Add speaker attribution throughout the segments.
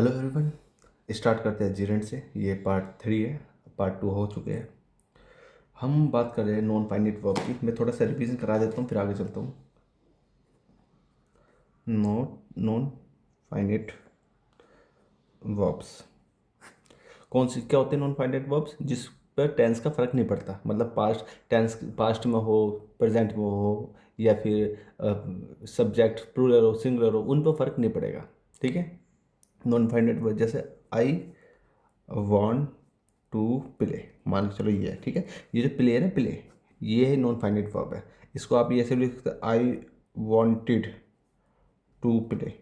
Speaker 1: Hello everyone. Start करते हैं जीरेंट से। ये पार्ट 3 है, पार्ट 2 हो चुके हैं। हम बात कर रहे हैं नॉन फाइनाइट वर्ब की। मैं थोड़ा सा रिवीजन करा देता हूँ फिर आगे चलता हूँ। नॉन फाइनाइट वर्ब्स कौन सी क्या होते हैं? नॉन फाइनाइट वर्ब्स जिस पर टेंस का फ़र्क नहीं पड़ता, मतलब पास्ट में हो, प्रेजेंट में हो, या फिर सब्जेक्ट प्लूरल हो सिंगुलर हो, उन पर फ़र्क नहीं पड़ेगा। ठीक है। नॉन फाइनाइट वर्ब जैसे आई वॉन्ट टू प्ले, मान के चलो ये है। ठीक है। ये जो प्ले है ना, प्ले, ये है नॉन फाइनाइट वर्ब है। इसको आप ऐसे भी लिख सकते हैं, आई वॉन्टेड टू प्ले,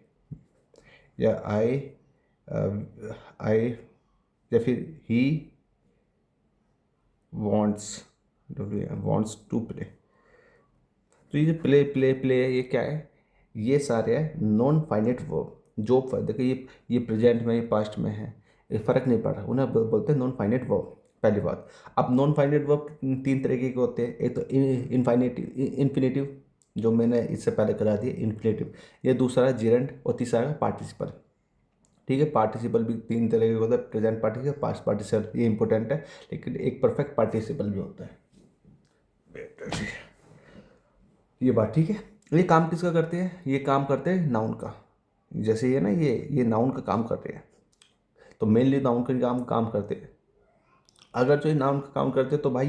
Speaker 1: या आई या फिर ही वॉन्ट्स टू प्ले। तो ये जो प्ले प्ले प्ले है, ये क्या है? ये सारे है नॉन फाइनाइट वर्ब। जो देखो, ये प्रेजेंट में, ये पास्ट में है, ये फ़र्क नहीं पड़ रहा, उन्हें बोलते हैं नॉन फाइनाइट वर्ब। पहली बात। अब नॉन फाइनाइट वर्ब 3 तरीके के होते हैं। एक तो इन्फिनेटिव, जो मैंने इससे पहले करा दिया, इन्फिनेटिव। ये दूसरा है जीरेंट, और तीसरा है पार्टिसिपल। ठीक है। पार्टिसिपल भी 3 तरह के होता है, प्रेजेंट पार्टिसिपल, पास्ट पार्टिसिपल, ये इंपॉर्टेंट है। लेकिन एक परफेक्ट पार्टिसिपल भी होता है। ये बात ठीक है। ये काम किसका करते हैं? ये काम करते हैं नाउन का। जैसे ये ना, ये नाउन का काम करते हैं, तो मेनली नाउन का काम काम करते हैं। अगर जो ये नाउन का काम करते हैं तो भाई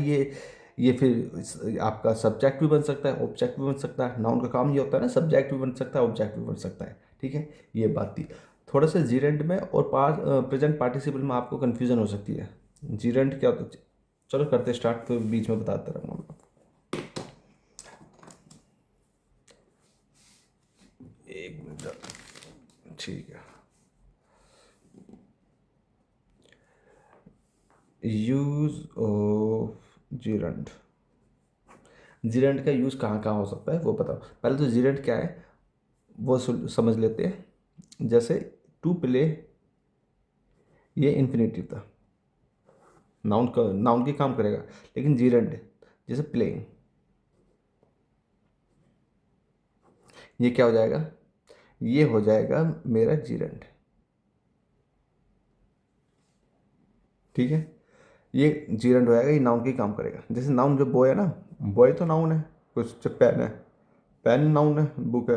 Speaker 1: ये फिर आपका सब्जेक्ट भी बन सकता है, ऑब्जेक्ट भी बन सकता है। नाउन का काम ये होता है ना, सब्जेक्ट भी बन सकता है, ऑब्जेक्ट भी बन सकता है। ठीक है। ये बात थी। थोड़ा सा जीरेंट में और प्रेजेंट पार्टिसिपल में आपको कन्फ्यूजन हो सकती है। जीरेंट क्या होता है? चलो करते स्टार्ट, फिर बीच में बताते रहूँगा मैं। एक मिनट। ठीक है। Use of जीरेंट। जीरेंट का यूज़ कहाँ कहाँ हो सकता है वो बताओ। पहले तो जीरेंट क्या है वो समझ लेते हैं। जैसे टू प्ले, ये इन्फिनेटिव था, नाउन के काम करेगा। लेकिन जीरेंट जैसे प्लेइंग, ये क्या हो जाएगा? ये हो जाएगा मेरा जीरेंट। ठीक है। ये जीरेंट हो जाएगा, ये नाउन के ही काम करेगा। जैसे नाउन जो बॉय है ना, बॉय तो नाउन है। कुछ पेन है, पेन नाउन है। बुक है,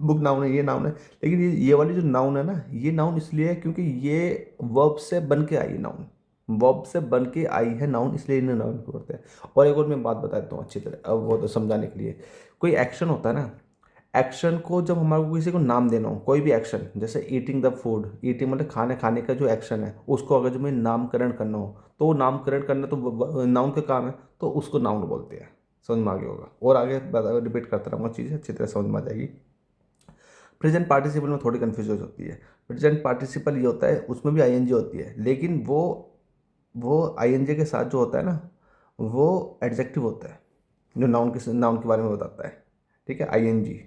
Speaker 1: बुक नाउन है, ये नाउन है। लेकिन ये वाली जो नाउन है ना, ये नाउन इसलिए है क्योंकि ये वर्ब से बन के आई है नाउन। वर्ब से बन के आई है नाउन, इसलिए इन्हें नाउन को करते हैं। और एक और मैं बात बता देता हूँ अच्छी तरह, अब वो तो समझाने के लिए। कोई एक्शन होता है ना, एक्शन को जब हमारे को किसी को नाम देना हो, कोई भी एक्शन, जैसे ईटिंग द फूड, ईटिंग मतलब खाने खाने का जो एक्शन है, उसको अगर जो मैं नामकरण करना हो, तो वो नामकरण करना तो नाउन का काम है, तो उसको नाउन बोलते हैं। समझ में आ गया होगा, और आगे रिपीट करता रहूँगा, चीज़ें अच्छी तरह समझ में आ जाएगी। प्रेजेंट पार्टिसिपल में थोड़ी कन्फ्यूजन होती है। प्रेजेंट पार्टिसिपल ये होता है, उसमें भी आईएनजी होती है, लेकिन वो आईएनजी के साथ जो होता है ना, वो एडजेक्टिव होता है, जो नाउन के बारे में बताता है। ठीक है, आईएनजी।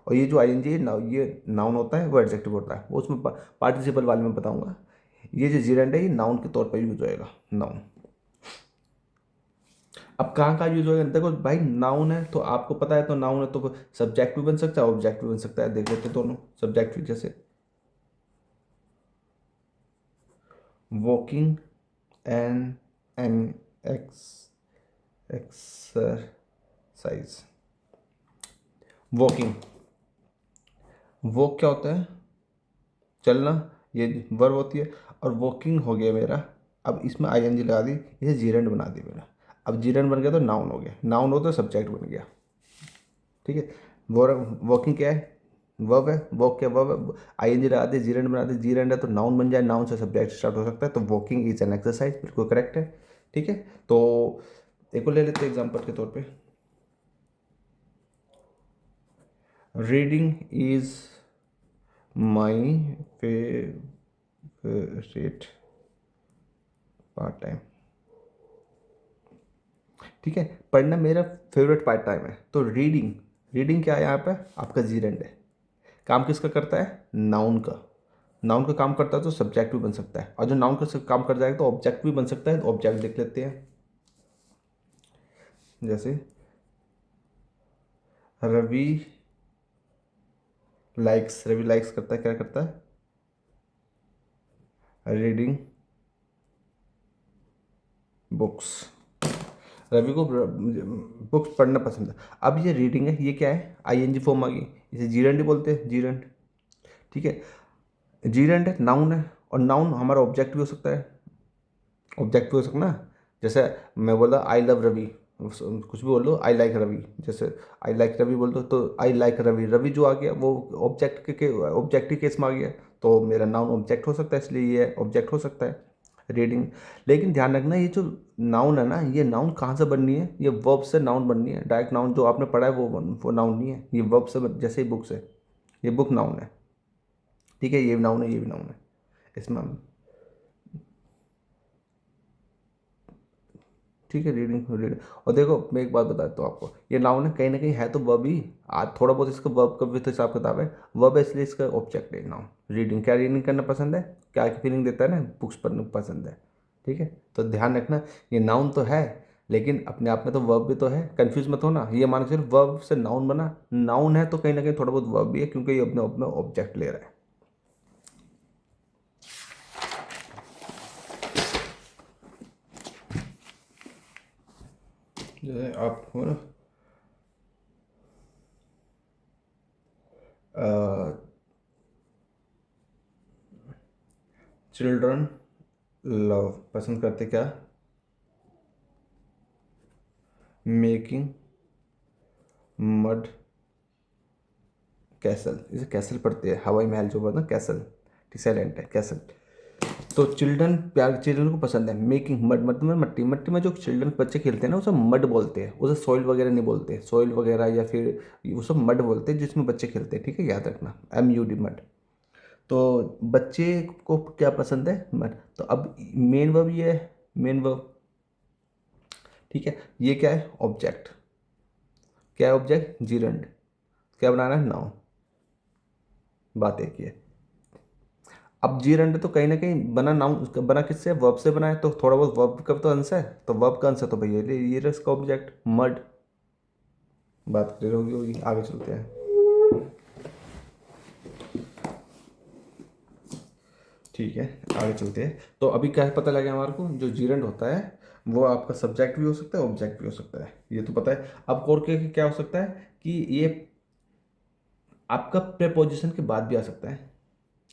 Speaker 1: और ये जो आईएनजी ये नाउन होता है, वो एडजेक्टिव होता है। वो उसमें पार्टिसिपल वाले में बताऊंगा। ये जो जीरेंड है, ये नाउन के तौर पर यूज होएगा, नाउन। अब कहाँ कहाँ यूज होगा? देखो भाई, नाउन है तो आपको पता है, तो नाउन है तो सब्जेक्ट भी बन सकता है, ऑब्जेक्ट भी बन सकता है। देख लेते हैं दोनों। सब्जेक्ट भी जैसे walking and an exercise. Walking, walk क्या होता है? चलना, ये वर्ब होती है। और वॉकिंग हो गया मेरा। अब इसमें आईएनजी लगा दी, इसे जीरेंड बना दी मेरा। अब जीरेंड बन गया तो नाउन हो गया, नाउन हो तो सब्जेक्ट बन गया। ठीक है। वॉकिंग क्या है? वर्ब है। वॉक क्या वर्ब है? आईएनजी लगा दे, जीरेंड बना दे, जीरेंड है तो नाउन बन जाए, नाउन से सब्जेक्ट स्टार्ट हो सकता है। तो वॉकिंग इज एन एक्सरसाइज, बिल्कुल करेक्ट है। ठीक है। तो एक को ले लेते हैं एग्जाम्पल के तौर पे। Reading is my favourite part time. ठीक है। पढ़ना मेरा फेवरेट पार्ट टाइम है। तो रीडिंग, रीडिंग क्या है यहाँ पे? आपका जीरेंड है। काम किसका करता है? नाउन का। नाउन का काम करता है तो सब्जेक्ट भी बन सकता है, और जो नाउन का काम कर जाएगा तो ऑब्जेक्ट भी बन सकता है। तो ऑब्जेक्ट देख लेते हैं। जैसे रवि लाइक्स, रवि लाइक्स करता है, क्या करता है? Reading books. रवि को बुक्स पढ़ना पसंद है। अब ये रीडिंग है, ये क्या है, आईएनजी फॉर्म आ गई, इसे जीरेंट ही बोलते हैं, जीरेंट। ठीक है, जीरेंट है, नाउन है, और नाउन हमारा ऑब्जेक्ट भी हो सकता है, ऑब्जेक्ट भी हो सकता है ना। जैसे मैं बोला आई लव रवि, कुछ भी बोल दो, आई लाइक रवि, जैसे आई लाइक रवि बोल दो तो आई लाइक रवि, रवि जो आ गया वो ऑब्जेक्ट के ऑब्जेक्टिव केस में आ गया, तो मेरा नाउन ऑब्जेक्ट हो सकता है, इसलिए ये ऑब्जेक्ट हो सकता है रीडिंग। लेकिन ध्यान रखना, ये जो नाउन है ना, ये नाउन कहाँ से बननी है, ये वर्ब से नाउन बननी है। डायरेक्ट नाउन जो आपने पढ़ा है वो नाउन नहीं है, ये वर्ब से जैसे ही बुक से, ये बुक नाउन है। ठीक है, ये भी नाउन है, ये भी नाउन है इसमें। ठीक है, रीडिंग रीडिंग। और देखो मैं एक बात बताता हूँ आपको, ये नाउन है, कहीं ना कहीं है तो वर्ब ही। आज थोड़ा बहुत इसका वर्ब का भी तो हिसाब किताब है, वर्ब है इसलिए इसका ऑब्जेक्ट है नाउन। रीडिंग, क्या रीडिंग करना पसंद है, क्या की फीलिंग देता है ना, बुक्स पढ़ना पसंद है। ठीक है, तो ध्यान रखना, ये नाउन तो है लेकिन अपने आप में तो वर्ब भी तो है, कंफ्यूज मत होना। ये मान के चलो वर्ब से नाउन बना, नाउन है तो कहीं ना कहीं थोड़ा बहुत वर्ब भी है, क्योंकि ये अपने अपने ऑब्जेक्ट ले रहा है। जैसे आप हो ना, चिल्ड्रन लव पसंद करते क्या, मेकिंग मड कैसल, इसे कैसल पढ़ते हैं, हवाई महल जो बोलते हैं कैसल, साइलेंट है कैसल। तो चिल्ड्रन, प्यार चिल्ड्रन को पसंद है मेकिंग मड, मड में मट्टी, मट्टी में जो चिल्ड्रन बच्चे खेलते हैं ना उसे मड बोलते हैं, उसे सॉइल वगैरह नहीं बोलते, सॉइल वगैरह या फिर वो सब मड बोलते हैं जिसमें बच्चे खेलते हैं। ठीक है, याद रखना, MUD मड। तो बच्चे को क्या पसंद है, मड। तो अब मेन वर्ब ये है, मेन वर्ब। ठीक है, ये क्या है, ऑब्जेक्ट। क्या है ऑब्जेक्ट, जीरंड। क्या बनाना है, नाउन। बात एक ही है। अब जी रंडे तो कहीं ना कहीं बना नाउन, बना किससे, वर्ब से बना है, तो थोड़ा बहुत वर्ब का तो अंश है, तो वर्ब का अंश है तो भैया ये रहा इसका ऑब्जेक्ट मड। बात क्लियर होगी आगे चलते हैं। ठीक है, आगे चलते हैं। तो अभी क्या है पता लगा हमारे को, जो जीरंड होता है वो आपका सब्जेक्ट भी हो सकता है, ऑब्जेक्ट भी हो सकता है, ये तो पता है। अब और क्या हो सकता है कि ये आपका प्रेपोजिशन के बाद भी आ सकता है।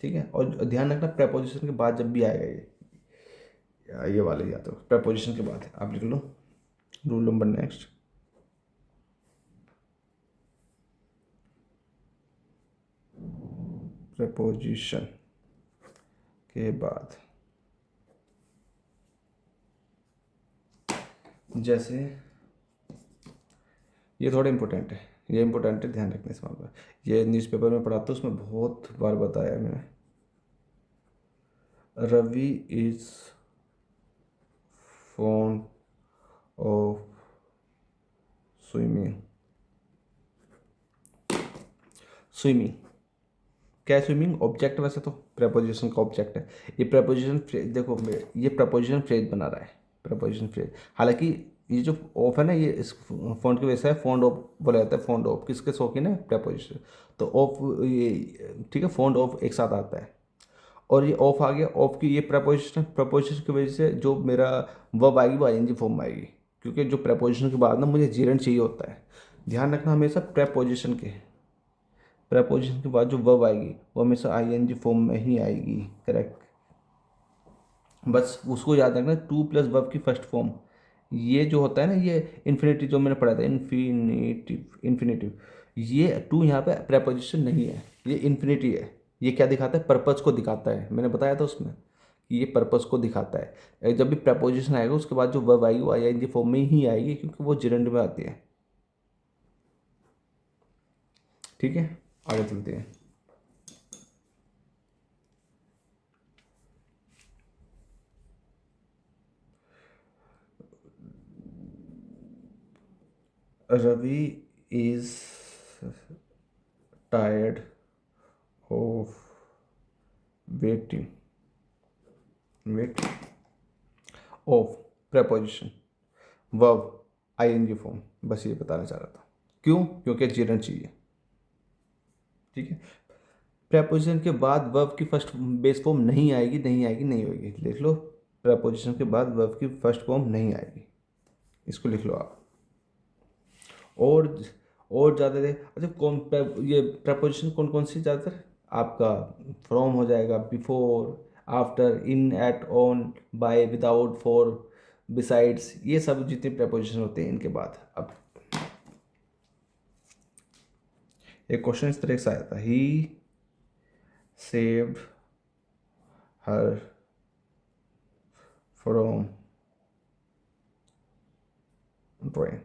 Speaker 1: ठीक है, और ध्यान रखना प्रेपोजिशन के बाद जब भी आएगा ये वाले, या तो प्रेपोजिशन के बाद आप लिख लो, रूल नंबर नेक्स्ट, प्रपोजिशन के बाद, जैसे ये थोड़ा इंपॉर्टेंट है, ये इंपॉर्टेंट है, ध्यान रखना इस मामले में। ये न्यूज़पेपर में पढ़ा था, उसमें बहुत बार बताया है मैंने। Ravi is fond of swimming. Swimming क्या है, स्विमिंग ऑब्जेक्ट, वैसे तो प्रपोजिशन का ऑब्जेक्ट है। ये प्रपोजिशन फ्रेज, देखो ये प्रपोजिशन फ्रेज बना रहा है, प्रपोजिशन फ्रेज। हालांकि ये जो ऑफ है ना, ये इस फॉन्ट की वजह से है, फॉन्ड ऑफ बोला जाता है। फॉन्ड ऑफ किसके शौकीन है, प्रपोजिशन। तो ऑफ ये ठीक है, फॉन्ड ऑफ एक साथ आता है, और ये ऑफ आ गया, ऑफ की ये प्रपोजिशन, प्रपोजिशन की वजह से जो मेरा वर्ब आएगी वो आईएनजी फॉर्म में आएगी, क्योंकि जो प्रपोजिशन के बाद ना मुझे जीरन चाहिए होता है। ध्यान रखना हमेशा प्रपोजिशन के, प्रपोजिशन के बाद जो वर्ब आएगी वो हमेशा आईएनजी फॉर्म में ही आएगी, करेक्ट। बस उसको याद रखना, टू प्लस वर्ब की फर्स्ट फॉर्म, ये जो होता है ना, ये इन्फिनेटिव जो मैंने पढ़ा था, इन्फिनेटिव, इन्फिनेटिव। ये टू यहाँ पे प्रपोजिशन नहीं है, ये इन्फिनिटी है। ये क्या दिखाता है, पर्पज को दिखाता है, मैंने बताया था उसमें कि ये पर्पज को दिखाता है। जब भी प्रपोजिशन आएगा उसके बाद जो वर्ब आएगी वो आईएनजी फॉर्म में ही आएगी, क्योंकि वो जिरंड में आती है। ठीक है, आगे चलते हैं। Ravi is tired of waiting, wait of preposition, verb ING form, बस ये बताना चाह रहा था। क्यों, क्योंकि जीरन चाहिए। ठीक है, प्रेपोजिशन के बाद वर्ब की फर्स्ट बेस फॉर्म नहीं आएगी, नहीं आएगी, नहीं होगी। लिख लो, प्रेपोजिशन के बाद वर्ब की फर्स्ट फॉर्म नहीं आएगी, इसको लिख लो आप। और और ज़्यादा दे, अच्छा ये प्रेपोजिशन कौन कौन सी ज़्यादातर आपका फ्रॉम हो जाएगा, before, after, in, at, on, by, without, for, besides, ये सब जितने प्रेपोजिशन होते हैं इनके बाद। अब एक क्वेश्चन इस तरह से आया था, he saved her from drawing,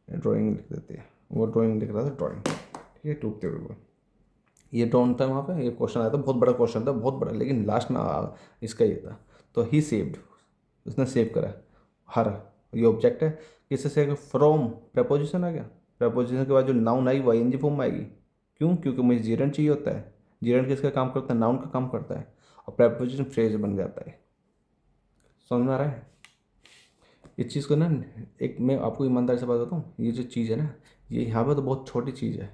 Speaker 1: drawing लिख देते हैं, वो ड्राइंग लिख रहा था, ड्राइंग, ठीक है, टूटते हुए। ये ड्रॉइंग था वहाँ पे, ये क्वेश्चन आया था, बहुत बड़ा क्वेश्चन था, बहुत बड़ा, लेकिन लास्ट में इसका ये था। तो ही सेव्ड, उसने सेव करा हर, ये ऑब्जेक्ट है, किससे सेव, फ्रॉम, प्रपोजिशन आ गया, प्रपोजिशन के बाद जो नाउन आई वो आईएनजी फॉर्म में आएगी। क्यों? क्योंकि मुझे जीरन चाहिए होता है, जीरन किसका काम करता है, नाउन का काम करता है, और प्रपोजिशन फ्रेज बन जाता है। समझ में आ रहा है? इस चीज़ को ना, एक मैं आपको ईमानदारी से बात बताऊँ, ये जो चीज़ है ना, ये यहाँ पर तो बहुत छोटी चीज़ है,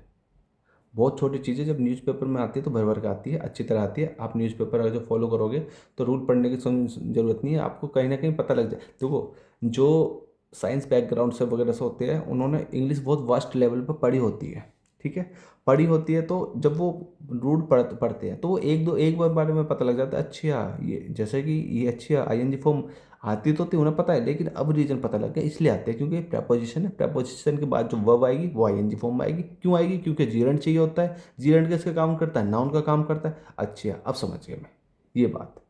Speaker 1: बहुत छोटी चीज़ें जब न्यूज़पेपर में आती है तो भर भर के आती है, अच्छी तरह आती है। आप न्यूज़पेपर अगर जो फॉलो करोगे तो रूल पढ़ने की ज़रूरत नहीं है, आपको कहीं ना कहीं पता लग जाए। देखो, जो साइंस बैकग्राउंड से वगैरह से होते हैं, उन्होंने इंग्लिश बहुत वास्ट लेवल पर पढ़ी होती है, ठीक है, पढ़ी होती है, तो जब वो रूल पढ़ते हैं तो वो एक बार बारे में पता लग जाता है, अच्छा ये जैसे कि ये अच्छी आईएनजी फॉर्म आती तो थी, उन्हें पता है, लेकिन अब रीजन पता लग गया, इसलिए आते हैं क्योंकि प्रपोजिशन है, प्रपोजिशन के बाद जो वर्ब आएगी वो आईएनजी फॉर्म में आएगी। क्यों आएगी? क्योंकि जीरंड चाहिए होता है, जीरंड किसका काम करता है, नाउन का काम करता है। अच्छा, अब समझ गया मैं ये बात।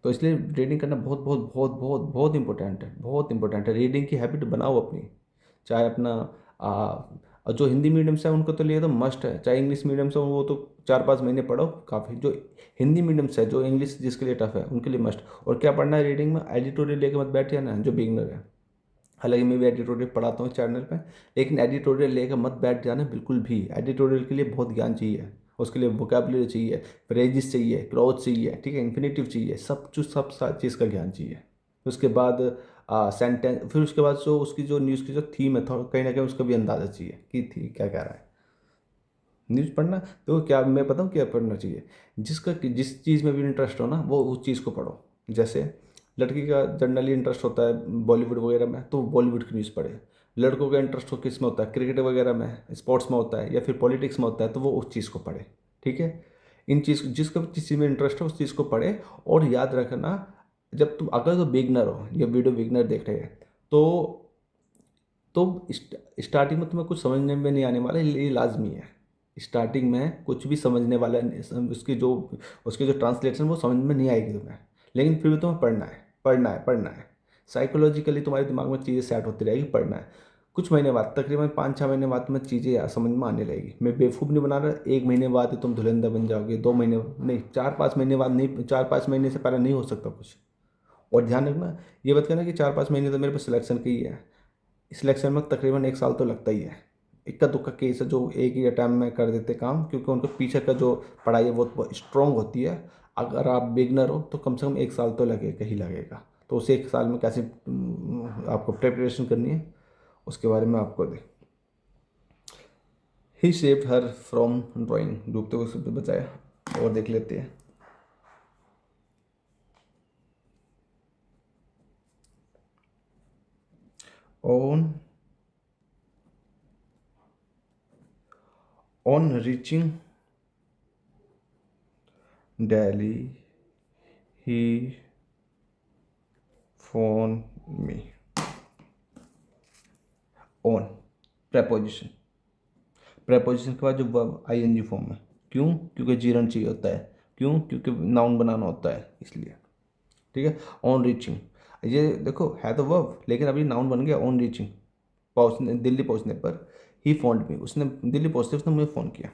Speaker 1: तो इसलिए रीडिंग करना बहुत बहुत बहुत बहुत बहुत इंपॉर्टेंट है, बहुत इंपॉर्टेंट है। रीडिंग की हैबिट बनाओ अपनी, चाहे अपना और जो हिंदी मीडियम से है उनको तो लिए तो मस्ट है, चाहे इंग्लिश मीडियम से हो वो तो 4-5 महीने पढ़ो काफ़ी। जो हिंदी मीडियम से है, जो इंग्लिश जिसके लिए टफ है उनके लिए मस्ट। और क्या पढ़ना है रीडिंग में, एडिटोरियल लेके मत बैठिए ना जो बिगनर है। हालांकि मैं भी एडिटोरियल पढ़ाता हूँ चैनल पे, लेकिन एडिटोरियल लेकर मत बैठ जाना बिल्कुल भी। एडिटोरियल के लिए बहुत ज्ञान चाहिए, उसके लिए वोकेबलरी चाहिए, फ्रेजेस चाहिए, क्लॉज चाहिए, ठीक है, इन्फिनेटिव चाहिए, सब कुछ, सब चीज़ का ज्ञान चाहिए। उसके बाद सेंटेंस, फिर उसके बाद जो उसकी जो न्यूज़ की जो थीम है, थोड़ा कहीं ना कहीं उसका भी अंदाज़ा चाहिए कि थी क्या कह रहा है। न्यूज़ पढ़ना तो क्या, मैं बताऊँ क्या पढ़ना चाहिए, जिसका जिस चीज़ में भी इंटरेस्ट हो ना वो उस चीज़ को पढ़ो। जैसे लड़की का जनरली इंटरेस्ट होता है बॉलीवुड वगैरह में, तो बॉलीवुड की न्यूज़ पढ़े। लड़कों का इंटरेस्ट हो किस में होता है, क्रिकेट वगैरह में, स्पोर्ट्स में होता है, या फिर पॉलिटिक्स में होता है, तो वो उस चीज़ को पढ़े, ठीक है। इन चीज़ जिसका भी जिस चीज़ में इंटरेस्ट है उस चीज़ को पढ़े। और याद रखना, जब तुम अगर तो बिगनर हो या वीडियो बिगनर देख रहे हैं, तो स्टार्टिंग में तुम्हें कुछ समझने में नहीं आने वाला, ये लाजमी है। स्टार्टिंग में कुछ भी समझने वाला उसकी जो ट्रांसलेशन वो समझ में नहीं आएगी तुम्हें, लेकिन फिर भी तुम्हें पढ़ना है, पढ़ना है, पढ़ना है। साइकोलॉजिकली तुम्हारे दिमाग में चीज़ें सेट होती रहेगी, पढ़ना है। कुछ महीने बाद, तकरीबन 5-6 महीने बाद तुम्हें चीज़ें समझ में आने लगेगी। मैं बेवकूफ़ नहीं बना रहा, 1 महीने बाद ही तुम धुरंधर बन जाओगे, 2 महीने नहीं, 4-5 महीने बाद नहीं, 4-5 महीने से पहले नहीं हो सकता कुछ। और ध्यान रखना, ये बात करना कि 4-5 महीने तो मेरे पास सिलेक्शन की ही है, सिलेक्शन में तकरीबन 1 साल तो लगता ही है। इक्का दुक्का केस है जो एक ही अटैम्प में कर देते काम, क्योंकि उनको पीछे का जो पढ़ाई है वो स्ट्रॉन्ग होती है। अगर आप बिगनर हो तो कम से कम 1 साल तो लगेगा ही लगेगा। तो उस 1 साल में कैसे आपको प्रिपरेशन करनी है उसके बारे में आपको दे। ही शेप्ड हर फ्रॉम ड्राइंग, डूबते हुए शब्द बचाया। और देख लेते हैं, on on reaching Delhi he phone me. On preposition, preposition के बाद जो वर्ब आईएनजी फॉर्म है। क्यों? क्योंकि जीरन चाहिए होता है। क्यों? क्योंकि नाउन बनाना होता है इसलिए, ठीक है। ऑन रीचिंग, ये देखो है तो वर्ब, लेकिन अभी नाउन बन गया। ऑन रीचिंग, पहुँचने, दिल्ली पहुँचने पर, ही फोन्ड मी, उसने दिल्ली पहुँचते उसने मुझे फ़ोन किया।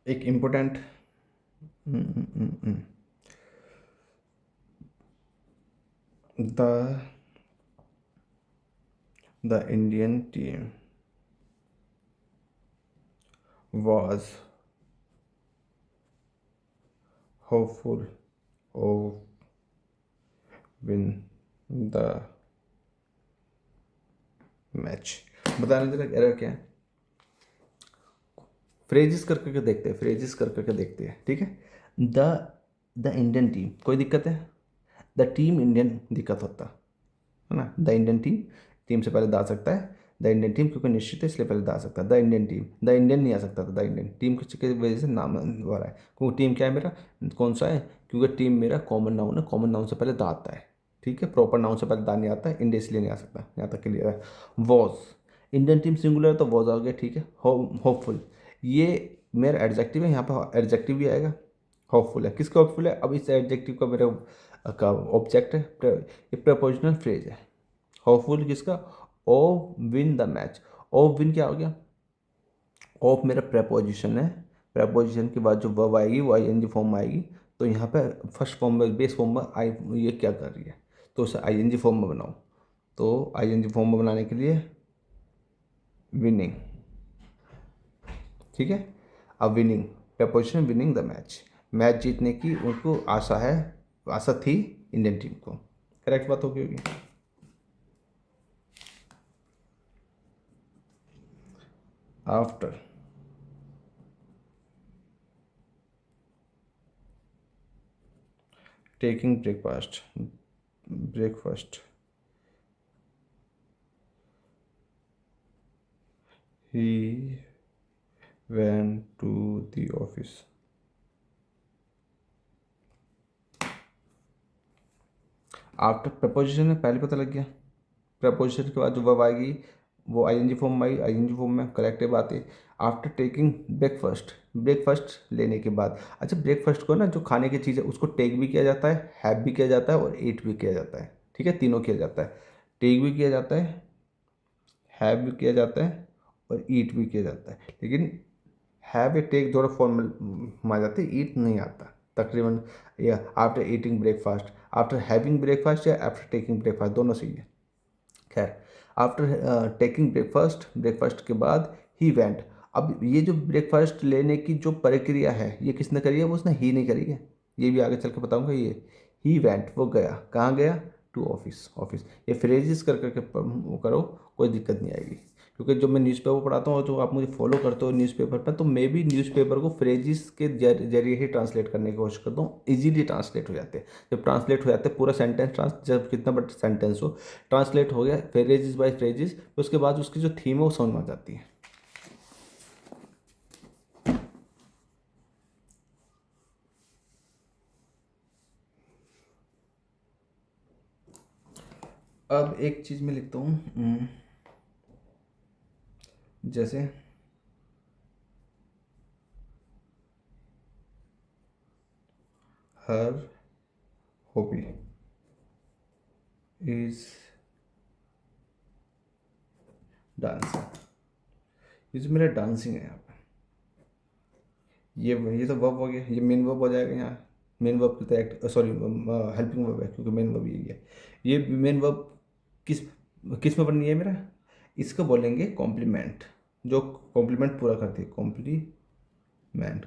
Speaker 1: एक important, the the Indian team was hopeful of win the match. बताना जरा एरर क्या है। फ्रेजेस कर करके देखते हैं, फ्रेजेस कर करके देखते हैं, ठीक है। द इंडियन टीम, कोई दिक्कत है? द टीम इंडियन दिक्कत होता है ना। द इंडियन टीम, टीम से पहले दा सकता है, द इंडियन टीम क्योंकि निश्चित है इसलिए पहले दा सकता है। The Indian team, the Indian नहीं आ सकता था, द इंडियन टीम की वजह से नाम हो रहा है, क्योंकि टीम क्या है मेरा, कौन सा है, क्योंकि टीम मेरा कॉमन नाउन है, कॉमन नाउन से पहले दा आता है, ठीक है। प्रॉपर नाउन से पहले दा नहीं आता है, इंडिया इसलिए नहीं आ सकता, यहाँ तक क्लियर है। वॉज, इंडियन टीम सिंगुलर है तो वॉज आ गया, ठीक है। होपफुल, ये मेरा एडजेक्टिव है, यहाँ पर एडजेक्टिव भी आएगा। होपफुल है, किसका होपफुल है? अब इस एडजेक्टिव का मेरा का ऑब्जेक्ट है, ये प्रपोजिशनल फ्रेज है। होपफुल किसका? ओ विन द मैच। ओ विन क्या हो गया? ऑफ मेरा प्रपोजिशन है, प्रपोजिशन के बाद जो वर्ब आएगी वो आईएनजी फॉर्म में आएगी, तो यहाँ पे फर्स्ट फॉर्म में, बेस फॉर्म में आई ये क्या कर रही है, तो उसे आईएनजी फॉर्म में बनाओ। तो आईएनजी फॉर्म में बनाने के लिए विनिंग, ठीक है। अब winning, preposition winning the match, match जीतने की उनको आशा है, आशा थी इंडियन टीम को। करेक्ट बात होगी। After taking breakfast he went to the office। After preposition है, पहले पता लग गया। प्रपोजिशन के बाद जो वर्ब आएगी वो आईएनजी फॉर्म में आई, आईएनजी फॉर्म में करेक्ट है बात है। आफ्टर टेकिंग ब्रेकफास्ट, ब्रेकफास्ट लेने के बाद, अच्छा ब्रेकफास्ट को ना जो खाने की चीज़ है उसको टेक भी किया जाता है, हैव भी किया जाता है और ईट भी किया जाता है, ठीक है। तीनों किया जाता है, टेक भी किया जाता है, हैव भी किया जाता है और ईट भी किया जाता है, लेकिन हैव ए टेक दोनों फॉर्मल में आ जाते हैं, ईट नहीं आता तकरीबन। या after eating breakfast, after having breakfast या आफ्टर टेकिंग ब्रेकफास्ट, दोनों सही है। खैर, आफ्टर टेकिंग ब्रेकफास्ट, ब्रेकफास्ट के बाद ही वेंट। अब ये जो ब्रेकफास्ट लेने की जो प्रक्रिया है ये किसने करी है? वो उसने ही नहीं करी है, ये भी आगे चल के बताऊंगा। ये ही वेंट, वो गया, कहाँ गया? To office, office. ये फ्रेजेस कर करके वो करो, कोई दिक्कत नहीं आएगी। क्योंकि जब मैं न्यूज़पेपर पढ़ाता हूँ और जो आप मुझे फॉलो करते हो न्यूज़पेपर पर, तो मैं भी न्यूज़पेपर को फ्रेजेस के जरिए ही ट्रांसलेट करने की कोशिश करता हूँ, इजीली ट्रांसलेट हो जाते हैं। जब ट्रांसलेट हो जाते हैं पूरा सेंटेंस जब कितना बड़ा सेंटेंस हो, ट्रांसलेट हो गया फ्रेजेस बाय फ्रेजेस, उसके बाद उसकी जो थीम है वो समझ में आ जाती है। अब एक चीज़ मैं लिखता हूँ, जैसे हर हॉबी इज डांसिंग, ये जो मेरा डांसिंग है यहाँ पे, ये तो वर्ब हो गया, ये मेन वर्ब हो जाएगा यहाँ। मेन वर्ब की तो एक्ट, सॉरी हेल्पिंग वर्ब है क्योंकि मेन वर्ब यही है। ये मेन वर्ब किस किस में बननी है मेरा? इसको बोलेंगे कॉम्प्लीमेंट, जो कॉम्प्लीमेंट पूरा करती है।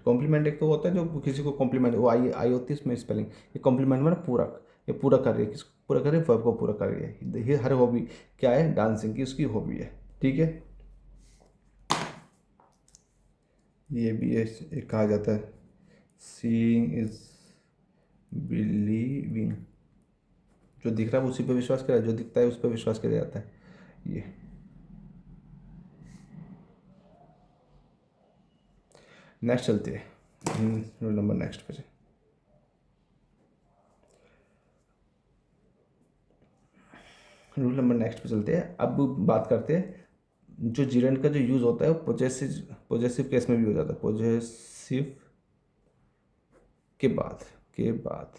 Speaker 1: कॉम्प्लीमेंट एक तो होता है जो किसी को कॉम्प्लीमेंट, वो आई आई होती है इसमें स्पेलिंग। ये कॉम्प्लीमेंट में ना पूरक, ये पूरा कर रही है, किसको पूरा कर रही है? वर्ब को पूरा कर रही है। ये हर हॉबी क्या है? डांसिंग की उसकी हॉबी है, ठीक है। ये भी एक कहा जाता है, सीइंग इज बिलीविंग, जो दिख रहा है उसी पे विश्वास करा, जो दिखता है उस पर विश्वास किया जाता है। ये नेक्स्ट चलते हैं, रोल नंबर नेक्स्ट पे। रूल नंबर नेक्स्ट पे चलते हैं। अब बात करते हैं जो जीरेंट का जो यूज़ होता है वो पॉजेसिव, पॉजेसिव केस में भी हो जाता है। पॉजेसिव के बाद, के बाद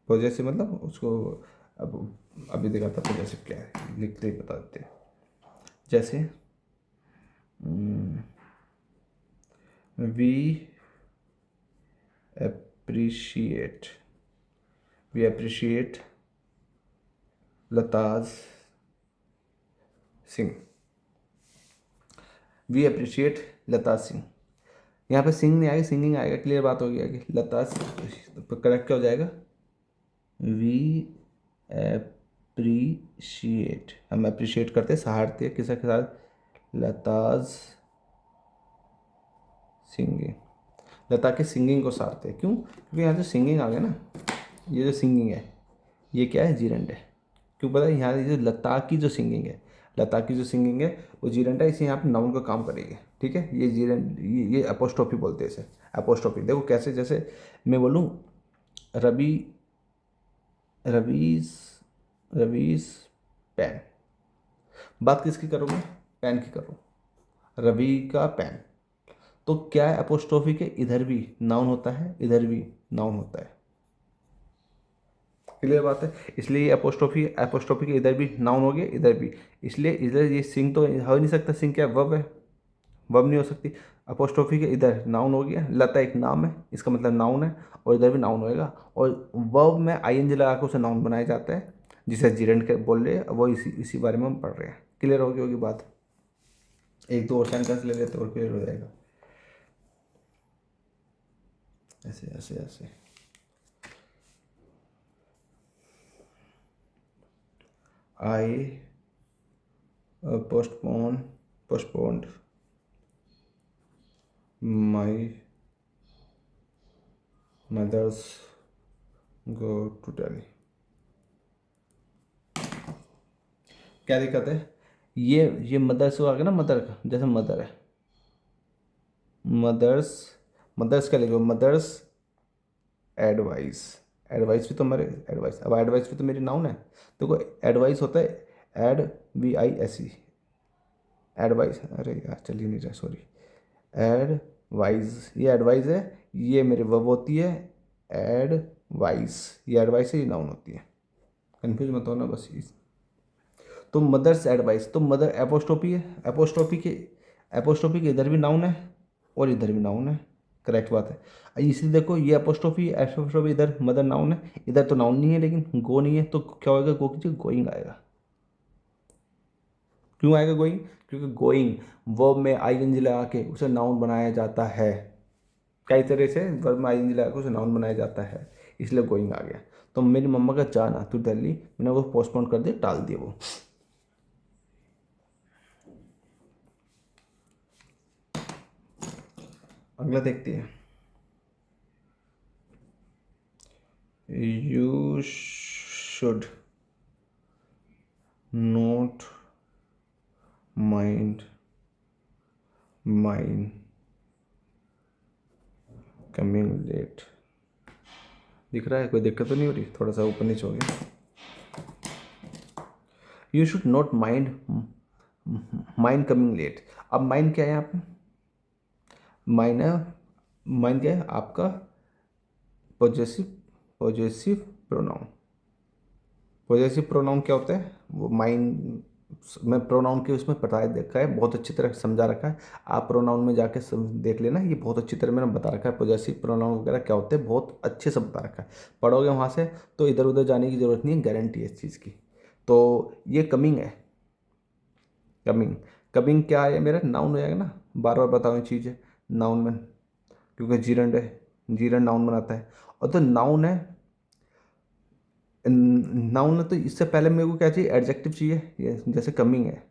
Speaker 1: पॉजेसिव मतलब उसको, अब अभी देखा था पॉजेसिव क्या है, लिखते ही बता देते हैं। जैसे we appreciate, we appreciate Lata's Singh, we appreciate Lata Singh. यहाँ पे सिंग नहीं आएगा, सिंगिंग आएगा, क्लियर बात हो गया कि लता, तो करेक्ट क्या हो जाएगा? वी एप्रिशिएट, हम अप्रिशिएट करते हैं, सहारते हैं किसके साथ? लताज सिंगिंग, लता की सिंगिंग को सराहते हैं। क्यों? क्योंकि यहाँ जो सिंगिंग आ गया ना, ये जो सिंगिंग है ये क्या है? जीरेंड है। क्यों पता है? यहाँ ये जो लता की जो सिंगिंग है, लता की जो सिंगिंग है वो जीरेंड है, इसे यहाँ पे नाउन का काम करेगी। ठीक है, ये जीरेंड, ये अपोस्ट्रोफी बोलते हैं इसे, अपोस्ट्रोफी। देखो कैसे, जैसे मैं बोलूँ रवि, रवीज, रवीज पेन, बात किसकी करूँ मैं? पेन की करूँ, रवि का पेन। तो क्या है? अपोस्ट्रोफी के इधर भी नाउन होता है, इधर भी नाउन होता है। क्लियर बात है? इसलिए ये अपोस्ट्रोफी, अपोस्ट्रोफी के इधर भी नाउन हो गया, इधर भी। इसलिए इधर ये सिंग तो हो ही नहीं सकता, सिंग क्या वर्ब है, वर्ब नहीं हो सकती। अपोस्ट्रोफी के इधर नाउन हो गया, लता एक नाम है, इसका मतलब नाउन है, और इधर भी नाउन होएगा। और वर्ब में आईएनजी लगा के उसे नाउन बनाया जाता है, जिसे जीरेंड के बोल रहे हैं, वो इसी बारे में हम पढ़ रहे हैं। क्लियर हो गई होगी बात? एक दो और सेंटेंस ले लेते और क्लियर हो जाएगा। ऐसे ऐसे ऐसे I postponed my mother's go to Delhi। क्या दिक्कत है? ये मदर से आ गया ना, मदर का, जैसे मदर है, मदर्स, मदर्स क्या लिखो? मदर्स एडवाइस, एडवाइस भी तो मेरे, एडवाइस, अब एडवाइस भी तो मेरी नाउन है। देखो एडवाइस होता है ADVISE, एडवाइस, अरे यार चल ही नहीं रहा, सॉरी, एडवाइस, ये एडवाइस है, ये मेरी वर्ब होती है एडवाइस, ये एडवाइस है, ये नाउन होती है। कन्फ्यूज मत होना बस। तो मदर्स एडवाइस, तो मदर एपोस्ट्रोफी है, एपोस्ट्रोफी के इधर भी नाउन है और इधर भी नाउन है। करेक्ट बात है। इसलिए देखो ये एपोस्ट्रोफी, एपोस्ट्रोफी इधर मदर नाउन है, इधर तो नाउन नहीं है, लेकिन गो नहीं है, तो क्या होगा? गो की जगह गोइंग आएगा। क्यों आएगा गोइंग? क्योंकि गोइंग वर्ब में आईएनजी लगा के उसे नाउन बनाया जाता है। कई तरह से वर्ब में आईएनजी लगा के उसे नाउन बनाया जाता है, इसलिए गोइंग आ गया। तो मेरी मम्मा का जाना टू दिल्ली, मैंने वो पोस्टपोन कर दिया, टाल दिया वो। अगला देखते हैं। You should not mind mine coming late. दिख रहा है? कोई दिक्कत तो नहीं हो रही? थोड़ा सा ऊपर नीचे हो गया। You should not mind mind coming late. अब माइंड क्या है यहाँ पे? माइंड है, माइंड क्या है आपका? Possessive, possessive pronoun. Possessive pronoun क्या होता है? वो माइंड में प्रोनाउन के उसमें बताया देखा है, बहुत अच्छी तरह समझा रखा है। आप प्रोनाउन में जाके देख लेना, ये बहुत अच्छी तरह मैंने बता रखा है, पॉजेसिव प्रोनाउन वगैरह क्या होते हैं, बहुत अच्छे से बता रखा है। पढ़ोगे वहाँ से तो इधर उधर जाने की ज़रूरत नहीं है, गारंटी है इस चीज़ की। तो ये कमिंग है, कमिंग। कमिंग क्या है? मेरा नाउन हो जाएगा ना, बार बार बताओ ये चीज़ नाउन में, क्योंकि जीरंड है, जीरंड नाउन बनाता है। और तो नाउन है, नाउन है, तो इससे पहले मेरे को क्या चाहिए? एडजेक्टिव चाहिए। ये जैसे कमिंग है,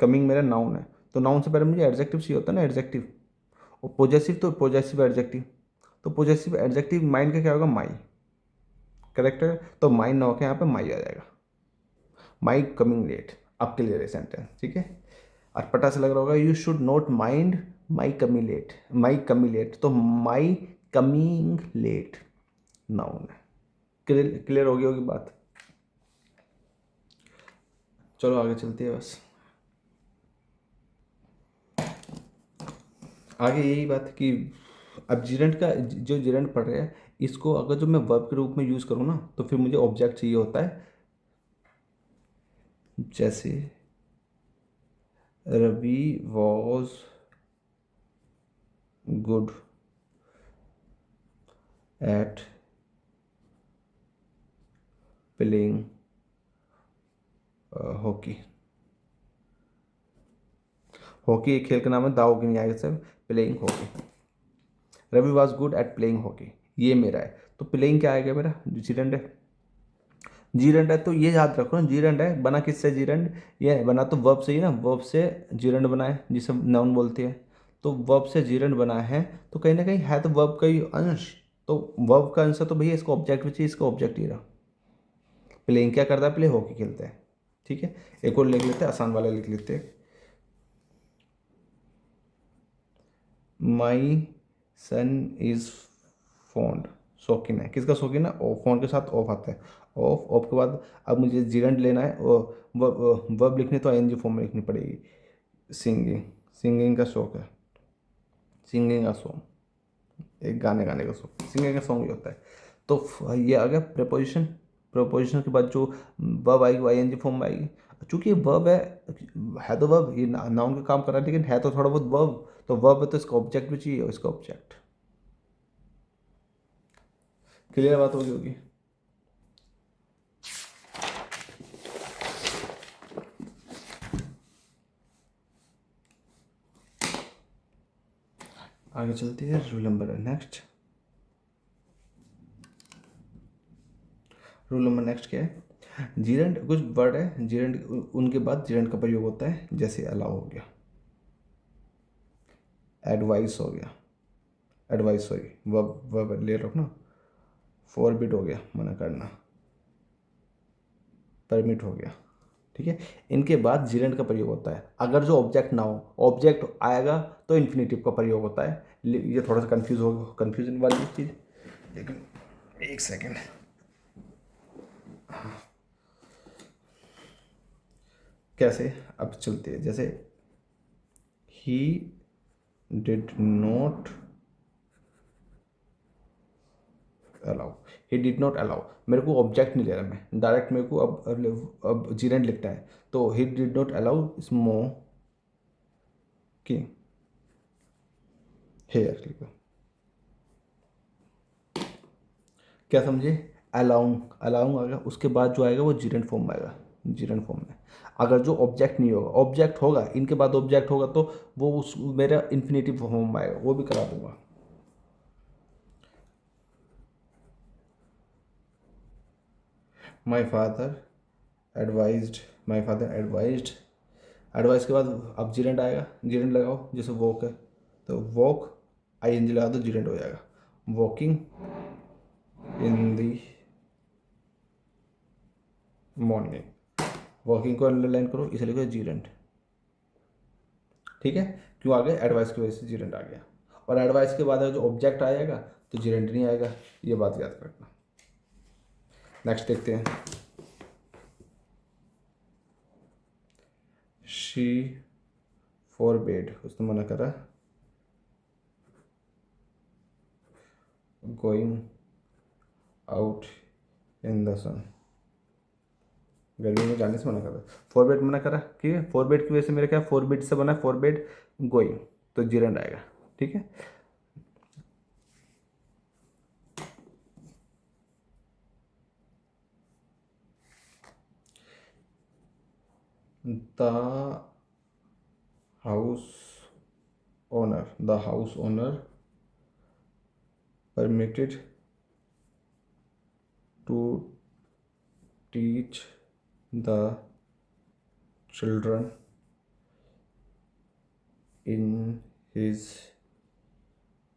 Speaker 1: कमिंग मेरा नाउन है, तो नाउन से पहले मुझे एडजेक्टिव चाहिए होता है ना, एडजेक्टिव। और पॉजेसिव, तो पॉजेसिव एडजेक्टिव, तो पॉजेसिव एडजेक्टिव माइंड का क्या होगा? माई। करेक्ट है? तो माइंड ना होकर यहाँ पे माई आ जाएगा, माई कमिंग लेट। अब क्लियर है सेंटेंस? ठीक है, और पता से लग रहा होगा। You should not mind my coming late, my coming late, तो माई कमिंग लेट नाउन है। क्लियर हो गई होगी बात? चलो आगे चलते हैं बस। आगे यही बात कि अब जिरेंट का, जो जिरेंट पढ़ रहे हैं, इसको अगर जो मैं वर्ब के रूप में यूज़ करूँ ना, तो फिर मुझे ऑब्जेक्ट चाहिए होता है। जैसे Ravi was good at playing hockey. Hockey एक खेल का नाम है, दा हॉकी नहीं आएगा sir, playing hockey. Ravi was good at playing hockey, ये मेरा है। तो प्लेइंग क्या आएगा? मेरा जिरेंट है। जीरेंड है तो ये याद रखो ना, जीरेंड है बना किससे, जीरेंड ये बना तो वर्ब से ही ना, वर्ब से जीरेंड बना है जिसे नाउन बोलते हैं। तो वर्ब से जीरेंड बना है तो कहीं ना कहीं है तो वर्ब का ही अंश। तो वर्ब का अंश है तो भैया इसका ऑब्जेक्ट भी चाहिए, इसका ऑब्जेक्ट ही रहा। प्लेइंग क्या करता है, प्ले हॉकी खेलता है। ठीक है, एक और लिख लेते हैं, आसान वाला लिख लेते हैं। माई सन इज फॉन्ड, शौकीन है, किसका शौकीन है, ऑफ, फोन के साथ ऑफ आता है, ऑफ, ऑफ के बाद अब मुझे जीरेंट लेना है और वर्ब लिखनी तो आईएनजी फॉर्म में लिखनी पड़ेगी। सिंगिंग, सिंगिंग का शौक है, सिंगिंग का सॉन्ग, एक गाने गाने का सॉन्ग, सिंगिंग का सॉन्ग ही होता है। तो ये आ गया प्रपोजिशन। प्रपोजिशन के बाद जो वर्ब आएगी वो आईएनजी फॉर्म में आएगी। चूंकि वर्ब है तो वर्ब, ये नाउन का काम कर रहा है लेकिन है तो थोड़ा बहुत वर्ब, तो वर्ब है तो इसका ऑब्जेक्ट भी चाहिए और इसका ऑब्जेक्ट। क्लियर बात होगी। आगे चलते हैं, rule number next. Rule number next क्या है, जीरेंट कुछ वर्ड है, जीरेंट उनके बाद जीरेंट का प्रयोग होता है, जैसे अलाउ हो गया, एडवाइस हो गया, एडवाइस सॉरी वर्ब वर्ब ले रखना, फॉरबिड हो गया मना करना, परमिट हो गया। ठीक है, इनके बाद जीरेंट का प्रयोग होता है अगर जो ऑब्जेक्ट ना हो, ऑब्जेक्ट आएगा तो इन्फिनेटिव का प्रयोग होता है। ये थोड़ा सा कंफ्यूजन वाली चीज़, लेकिन एक सेकेंड, कैसे अब चलते हैं, जैसे ही did not allow, he did not allow, मेरे को ऑब्जेक्ट नहीं ले रहा, मैं डायरेक्ट मेरे को अब जीरेंट लिखता है, तो he did not allow smoking here लिखो। क्या समझे, अलाउंग, अलाउंग आएगा, उसके बाद जो आएगा वो जीरेंट फॉर्म में आएगा, जीरेंट फॉर्म में। अगर जो ऑब्जेक्ट नहीं होगा, ऑब्जेक्ट होगा, इनके बाद ऑब्जेक्ट होगा तो वो उस मेरा इन्फिनेटिव फॉर्म में आएगा, वो भी करा दूंगा। My father advised, my father advised, advice के बाद अब जीरेंट आएगा, जीरेंट लगाओ, जैसे वॉक है तो वॉक आईएनजी लगा दो, जीरेंट हो जाएगा। Walking in the morning, walking को अंडरलाइन करो, इसे लिखो जीरेंट। ठीक है, क्यों आ गया, एडवाइस की वजह से जीरेंट आ गया। और एडवाइस के बाद अगर जो ऑब्जेक्ट आएगा तो जीरेंट नहीं आएगा, ये बात याद रखना। नेक्स्ट देखते हैं, शी फॉरबेड, उसने मना करा, गोइंग आउट इन द सन, गर्मी में जाने से मना करा, फॉरबेड मना करा, ठीक है, फॉरबेड की वजह से मेरा क्या, फॉरबेड से बना फॉरबेड गोइंग, तो जीरेंट आएगा। ठीक है, the house owner, the house owner permitted to teach the children in his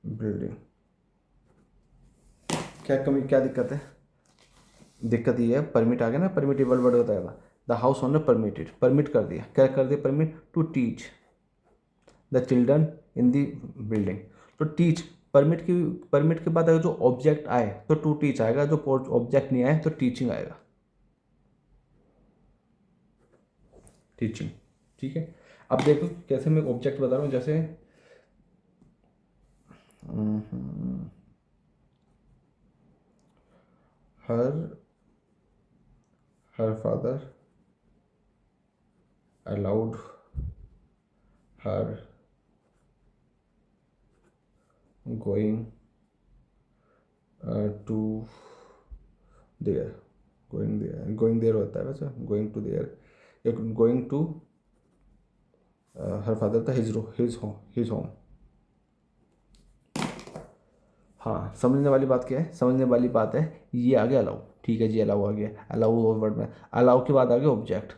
Speaker 1: building। क्या कमी, क्या दिक्कत है, दिक्कत ये है, परमिट आ गया ना, परमिटेबल वर्ड होता है, the house owner permitted, permit कर दिया, क्या कर दिया, permit to teach the children in the building. तो टीच, परमिट के बाद अगर जो ऑब्जेक्ट आए तो टू टीच आएगा, जो ऑब्जेक्ट नहीं आए तो टीचिंग आएगा, टीचिंग। ठीक है, अब देखो कैसे मैं ऑब्जेक्ट बता रहा हूँ, जैसे her her father allowed her going to there, going there होता है वैसे, going to there, going to her father था हिज होम। हाँ, समझने वाली बात क्या है, समझने वाली बात है ये आ गया अलाउ, ठीक है जी, अलाउ आ गया, अलाउ वर्ड में, अलाउ के बाद आ गया ऑब्जेक्ट,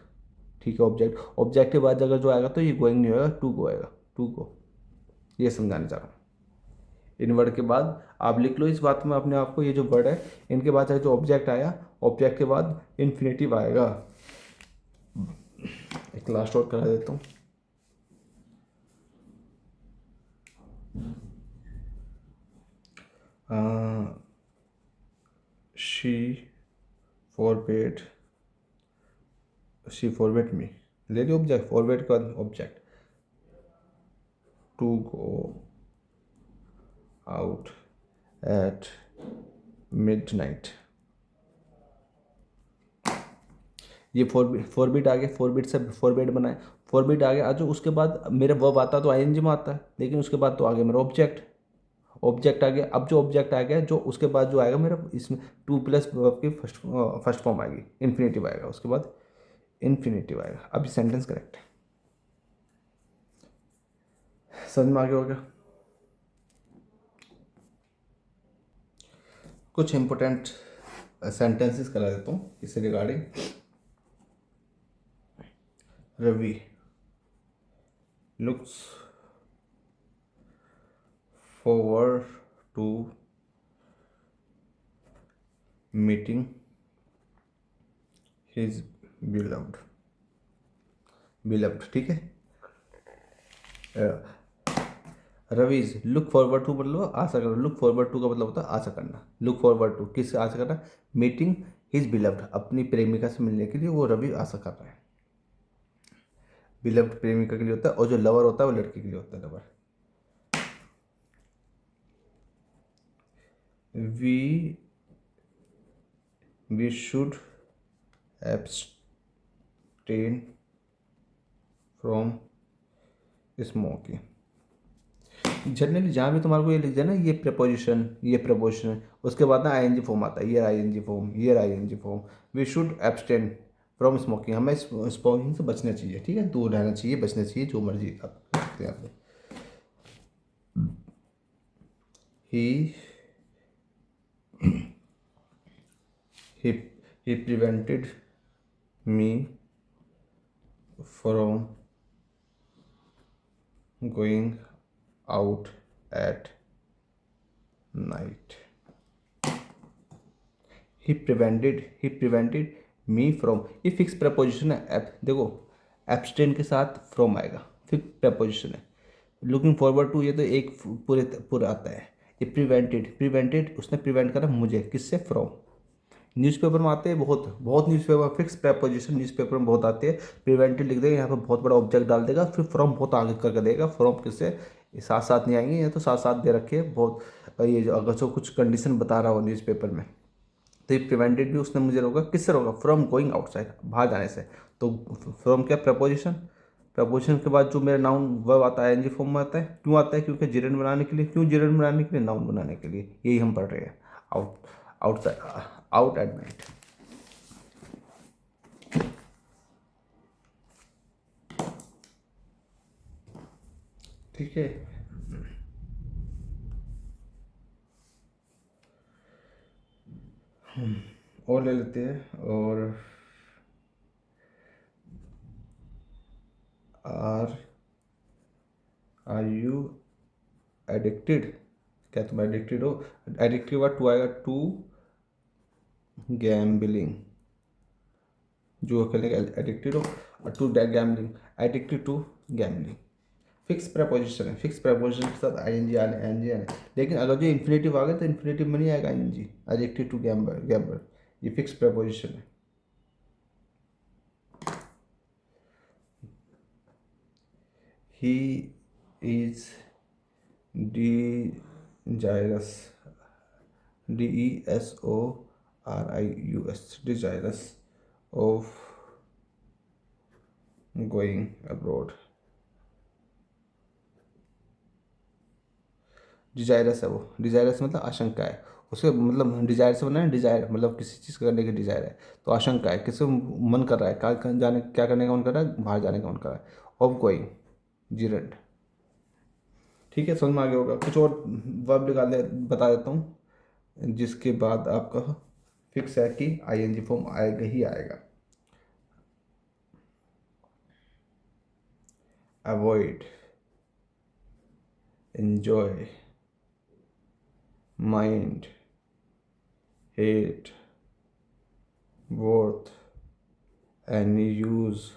Speaker 1: ठीक है, ऑब्जेक्ट, ऑब्जेक्ट के बाद अगर जो आएगा तो ये गोइंग नहीं होगा, टू गो आएगा, टू गो, ये समझाना चाह रहा हूँ। इन वर्ड के बाद आप लिख लो इस बात में अपने आप को, ये जो वर्ड है इनके बाद चाहे जो ऑब्जेक्ट आया, ऑब्जेक्ट के बाद इन्फिनेटिव आएगा। एक लास्ट और करा देता हूँ। She forbade, she forbade me, ले ली ऑब्जेक्ट, फॉरबेड के बाद object, to go out at midnight. ये फॉरबिट आ गया, फॉरबिट से फॉरबिट बनाए, फॉरबिट आ गया। आज उसके बाद मेरा वर्ब आता तो आईएनजी में आता है, लेकिन उसके बाद तो आ गया मेरा ऑब्जेक्ट, ऑब्जेक्ट आ गया। अब जो ऑब्जेक्ट आ गया, जो उसके बाद जो आएगा मेरा, इसमें टू प्लस वर्ब की फर्स्ट फॉर्म आएगी, इन्फिनेटिव आएगा, उसके बाद इन्फिनेटिव आएगा। अभी सेंटेंस करेक्ट है, समझ में आ गया होगा। कुछ इंपॉर्टेंट सेंटेंसेस करा देता हूँ इससे regarding. Ravi looks forward to meeting his beloved, beloved, ठीक है। रवीज लुक फॉरवर्ड टू मतलब आशा करना, लुक फॉरवर्ड टू का मतलब होता है आशा करना, लुक फॉरवर्ड टू किससे आशा करना, मीटिंग हिज बिलव्ड, अपनी प्रेमिका से मिलने के लिए वो रवि आशा कर रहा है। बिलव्ड प्रेमिका के लिए होता है, और जो लवर होता है वो लड़की के लिए होता है lover. We should abstain from smoking. Generally जहाँ भी तुम्हारे को ये लिख देना, ये प्रपोजिशन, ये प्रपोजिशन, उसके बाद ना आईएनजी फॉर्म आता है, ये आईएनजी फॉर्म, ये ING form. We should abstain from smoking, हमें स्मोकिंग से बचना चाहिए, ठीक है, दूर रहना चाहिए, बचना चाहिए, जो मर्जी आप करते हैं। ही he prevented me from going out at night. he prevented me from, ये फिक्स प्रपोजिशन है। देखो एब्सटेन के साथ फ्रॉम आएगा, फिक्स प्रपोजिशन है। लुकिंग फॉरवर्ड टू, ये तो एक पूरे आता है। ये प्रिवेंटेड उसने प्रिवेंट करा मुझे, किससे, फ्रॉम। न्यूज़पेपर में आते हैं बहुत बहुत न्यूज़पेपर, फिक्स प्रपोजिशन न्यूज़पेपर में बहुत आते हैं। प्रिवेंटेड लिख देगा, यहाँ पर बहुत बड़ा ऑब्जेक्ट डाल देगा, फिर फ्रॉम बहुत आगे करके देगा। फ्रॉम किससे, साथ साथ नहीं आएंगे, ये तो साथ साथ दे रखे हैं बहुत। ये जो अगर जो कुछ कंडीशन बता रहा हो न्यूज़पेपर में, तो ये प्रिवेंटेड भी उसने मुझे रोका, किससे रोका, फ्रॉम गोइंग आउटसाइड, बाहर जाने से। तो फ्रॉम क्या, प्रपोजिशन, प्रपोजिशन के बाद जो मेरा नाउन वर्ब आता है आईएनजी फॉर्म में आता है। क्यों आता है, क्योंकि जिरन बनाने के लिए, क्यों जिरन बनाने के लिए, नाउन बनाने के लिए, यही हम पढ़ रहे हैं। Outside, out at night. ठीक है, और ले लेते हैं। और आर यू एडिक्टेड, क्या तुम एडिक्टेड हो। एडिक्टेड बाद टू आएगा, टू गैम्बलिंग, जो खेलने एडिक्टेड हो, और to gambling, addicted to gambling. Fix preposition है, फिक्स प्रपोजिशन के साथ आईएनजी आने, एनजी आने। लेकिन अगर जो इन्फिनेटिव आ गया तो इन्फिनेटिव में नहीं आएगा आईएनजी, एडिक्टेड टू गैम्बल, ये फिक्स प्रपोजिशन है। He is desirous, DESORIOUS, desirous of going abroad। Desirous है वो, डिजायरस मतलब आशंका है, उसके मतलब डिजायर से बना है, डिजायर मतलब किसी चीज़ करने की डिजायर है, तो आशंका है, किसी मन कर रहा है, क्या जाने, क्या करने का मन कर रहा है, बाहर जाने का मन कर रहा है। Of going, gerund. ठीक है, समझ में आ गया होगा। कुछ और वर्ब निकाल दे, बता देता हूँ जिसके बाद आपका फिक्स है कि आईएनजी फॉर्म आएगा ही आएगा। Avoid, enjoy, mind, hate, worth, any use,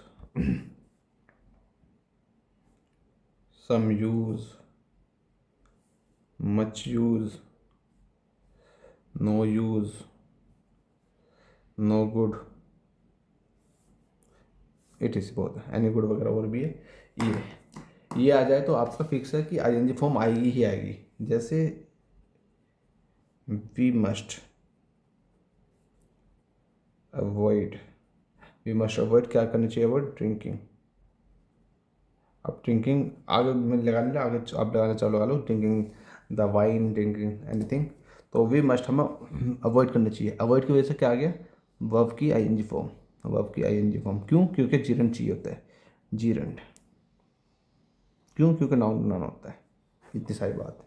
Speaker 1: some use, much use, no use, no good, it is बहुत एनी गुड वगैरह और भी है। ये आ जाए तो आपका फिक्स है कि आईएनजी फॉर्म आएगी ही आएगी। जैसे we must avoid, we must avoid क्या करना चाहिए, अवॉइड ड्रिंकिंग। अब ड्रिंकिंग आगे मैं लगाने लगा, आगे आप लगाना चालू लगा लो, drinking the wine, drinking anything, तो वी मस्ट हमें अवॉइड करना चाहिए। अवॉइड की वजह से क्या आ गया, वर्ब की आईएनजी फॉर्म, वर्ब की आईएनजी फॉर्म। क्यों? क्योंकि जीरंड चाहिए होता है, जीरंड। क्यों? क्योंकि नाउन बनाना होता है। इतनी सारी बात।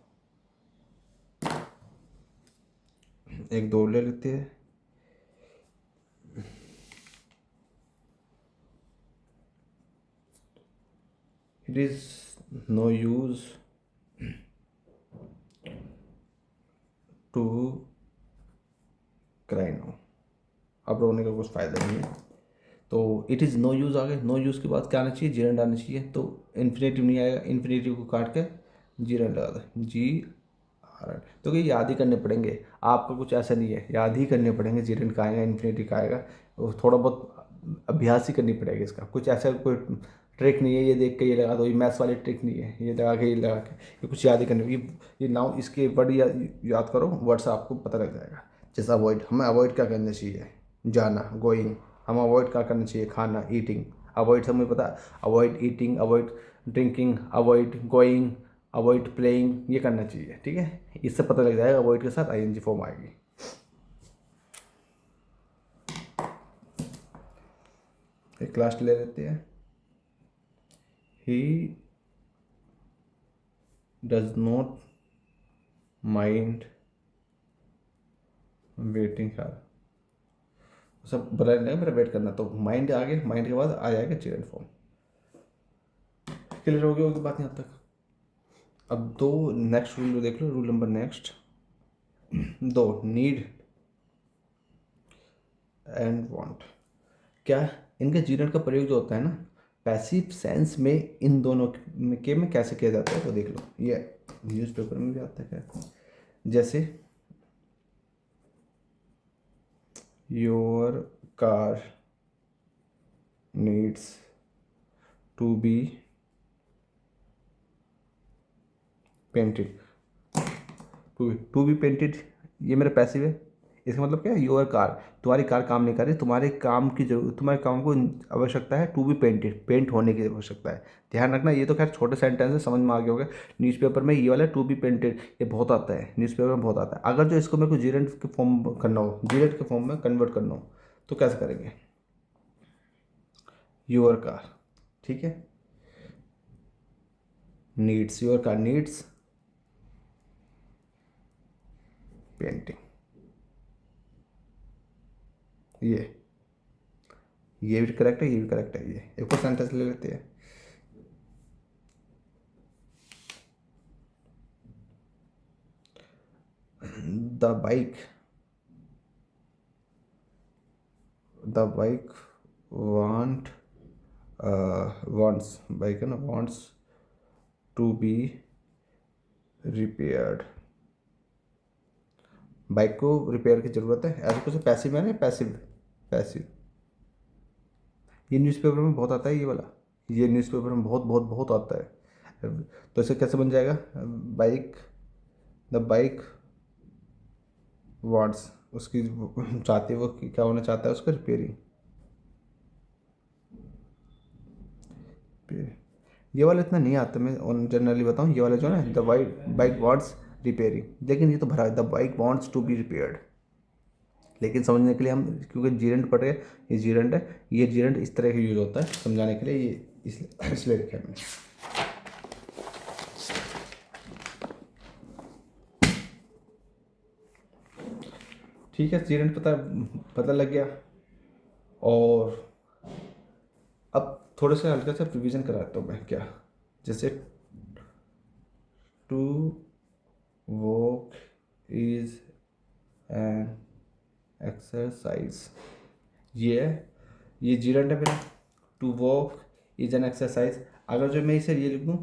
Speaker 1: एक दो ले लेते हैं। It is no use to cry now. अब रोने का कुछ फ़ायदा नहीं है, तो इट इज़ नो यूज़ आ गए। नो यूज़ के बाद क्या आना चाहिए, जीरंड आना चाहिए। तो इन्फिनेटिव नहीं आएगा, इन्फिनेटिव को काट के जीरंड लगा दो, जी आर। तो ये याद ही करने पड़ेंगे, आपका कुछ ऐसा नहीं है, याद ही करने पड़ेंगे। जीरंड का आएगा, इन्फिनेटिव का आएगा, और थोड़ा बहुत अभ्यास ही करनी पड़ेगा इसका। कुछ ऐसा कोई ट्रिक नहीं है, ये देख के ये लगा दो, ये मैथ्स वाली ट्रिक नहीं है, ये लगा के ये लगा के, ये कुछ याद ही करने। ये नाउ इसके वर्ड याद करो, वर्ड से आपको पता लग जाएगा। जैसे अवॉइड, हमें अवॉइड क्या करना चाहिए, जाना, गोइंग। हम अवॉइड क्या करना चाहिए, खाना, ईटिंग। अवॉइड से मुझे पता है, avoid eating, avoid drinking, avoid going, avoid playing, ये करना चाहिए। ठीक है, इससे पता लग जाएगा अवॉइड के साथ आईएनजी फॉर्म आएगी। एक लास्ट ले लेते हैं। He does not mind waiting her. सब बता नहीं, मेरा वेट करना। तो माइंड आ गया, माइंड के बाद आ जाएगा चिल्ड्रन फॉर्म। क्लियर हो गई होगी बात यहाँ तक। अब दो नेक्स्ट रूल देख लो, रूल नंबर नेक्स्ट दो, नीड एंड वांट। क्या इनके जीरंड का प्रयोग जो होता है ना, पैसिव सेंस में, इन दोनों में कैसे किया जाता है तो देख लो। ये न्यूज़पेपर में भी आता है क्या, जैसे your car needs to be painted. To be painted, ये मेरा पैसिव है। इसका मतलब क्या है, योर कार, तुम्हारी कार काम नहीं कर रही, तुम्हारे काम की जरूरत, तुम्हारे काम को आवश्यकता है टू बी पेंटेड, पेंट होने की आवश्यकता है। ध्यान रखना, ये तो खैर छोटे सेंटेंस है, समझ में आ गया होगा। न्यूज़पेपर में ये वाला टू बी पेंटेड ये बहुत आता है, न्यूज़पेपर में बहुत आता है। अगर जो इसको मेरे को जीरेंट के फॉर्म करना हो, जीरेंट के फॉर्म में कन्वर्ट करना हो, तो कैसे करेंगे, योर कार, ठीक है, needs, your car needs painting. ये भी करेक्ट है, ये भी करेक्ट है। ये एक और सेंटेंस ले लेते हैं। The bike want wants, bike है ना, wants to be repaired. Bike को रिपेयर की ज़रूरत है, ऐसा कुछ पैसिव है ना, पैसिव, पैसिव। ये न्यूज़पेपर में बहुत आता है, ये वाला, ये न्यूज़पेपर में बहुत बहुत बहुत आता है। तो इसे कैसे बन जाएगा, बाइक, द बाइक वांट्स, उसकी चाहती है, वो क्या होना चाहता है, उसका रिपेयरिंग। ये वाला इतना नहीं आता, मैं जनरली बताऊँ, ये वाला जो है ना, द बाइक वांट्स रिपेयरिंग, लेकिन ये तो भरा है, the bike wants to be repaired. लेकिन समझने के लिए हम, क्योंकि जीरंट पढ़ रहे हैं, ये जीरंट है, ये जीरंट इस तरह का यूज होता है समझाने के लिए, ये इसलिए रखा है मैंने। ठीक है, जीरेंड पता लग गया। और अब थोड़ा सा हल्का सा रिवीजन कराता हूँ मैं क्या, जैसे to walk is an exercise, ये जीरेंड है मेरा। To walk is an exercise. अगर जो मैं इसे ये लिख दूँ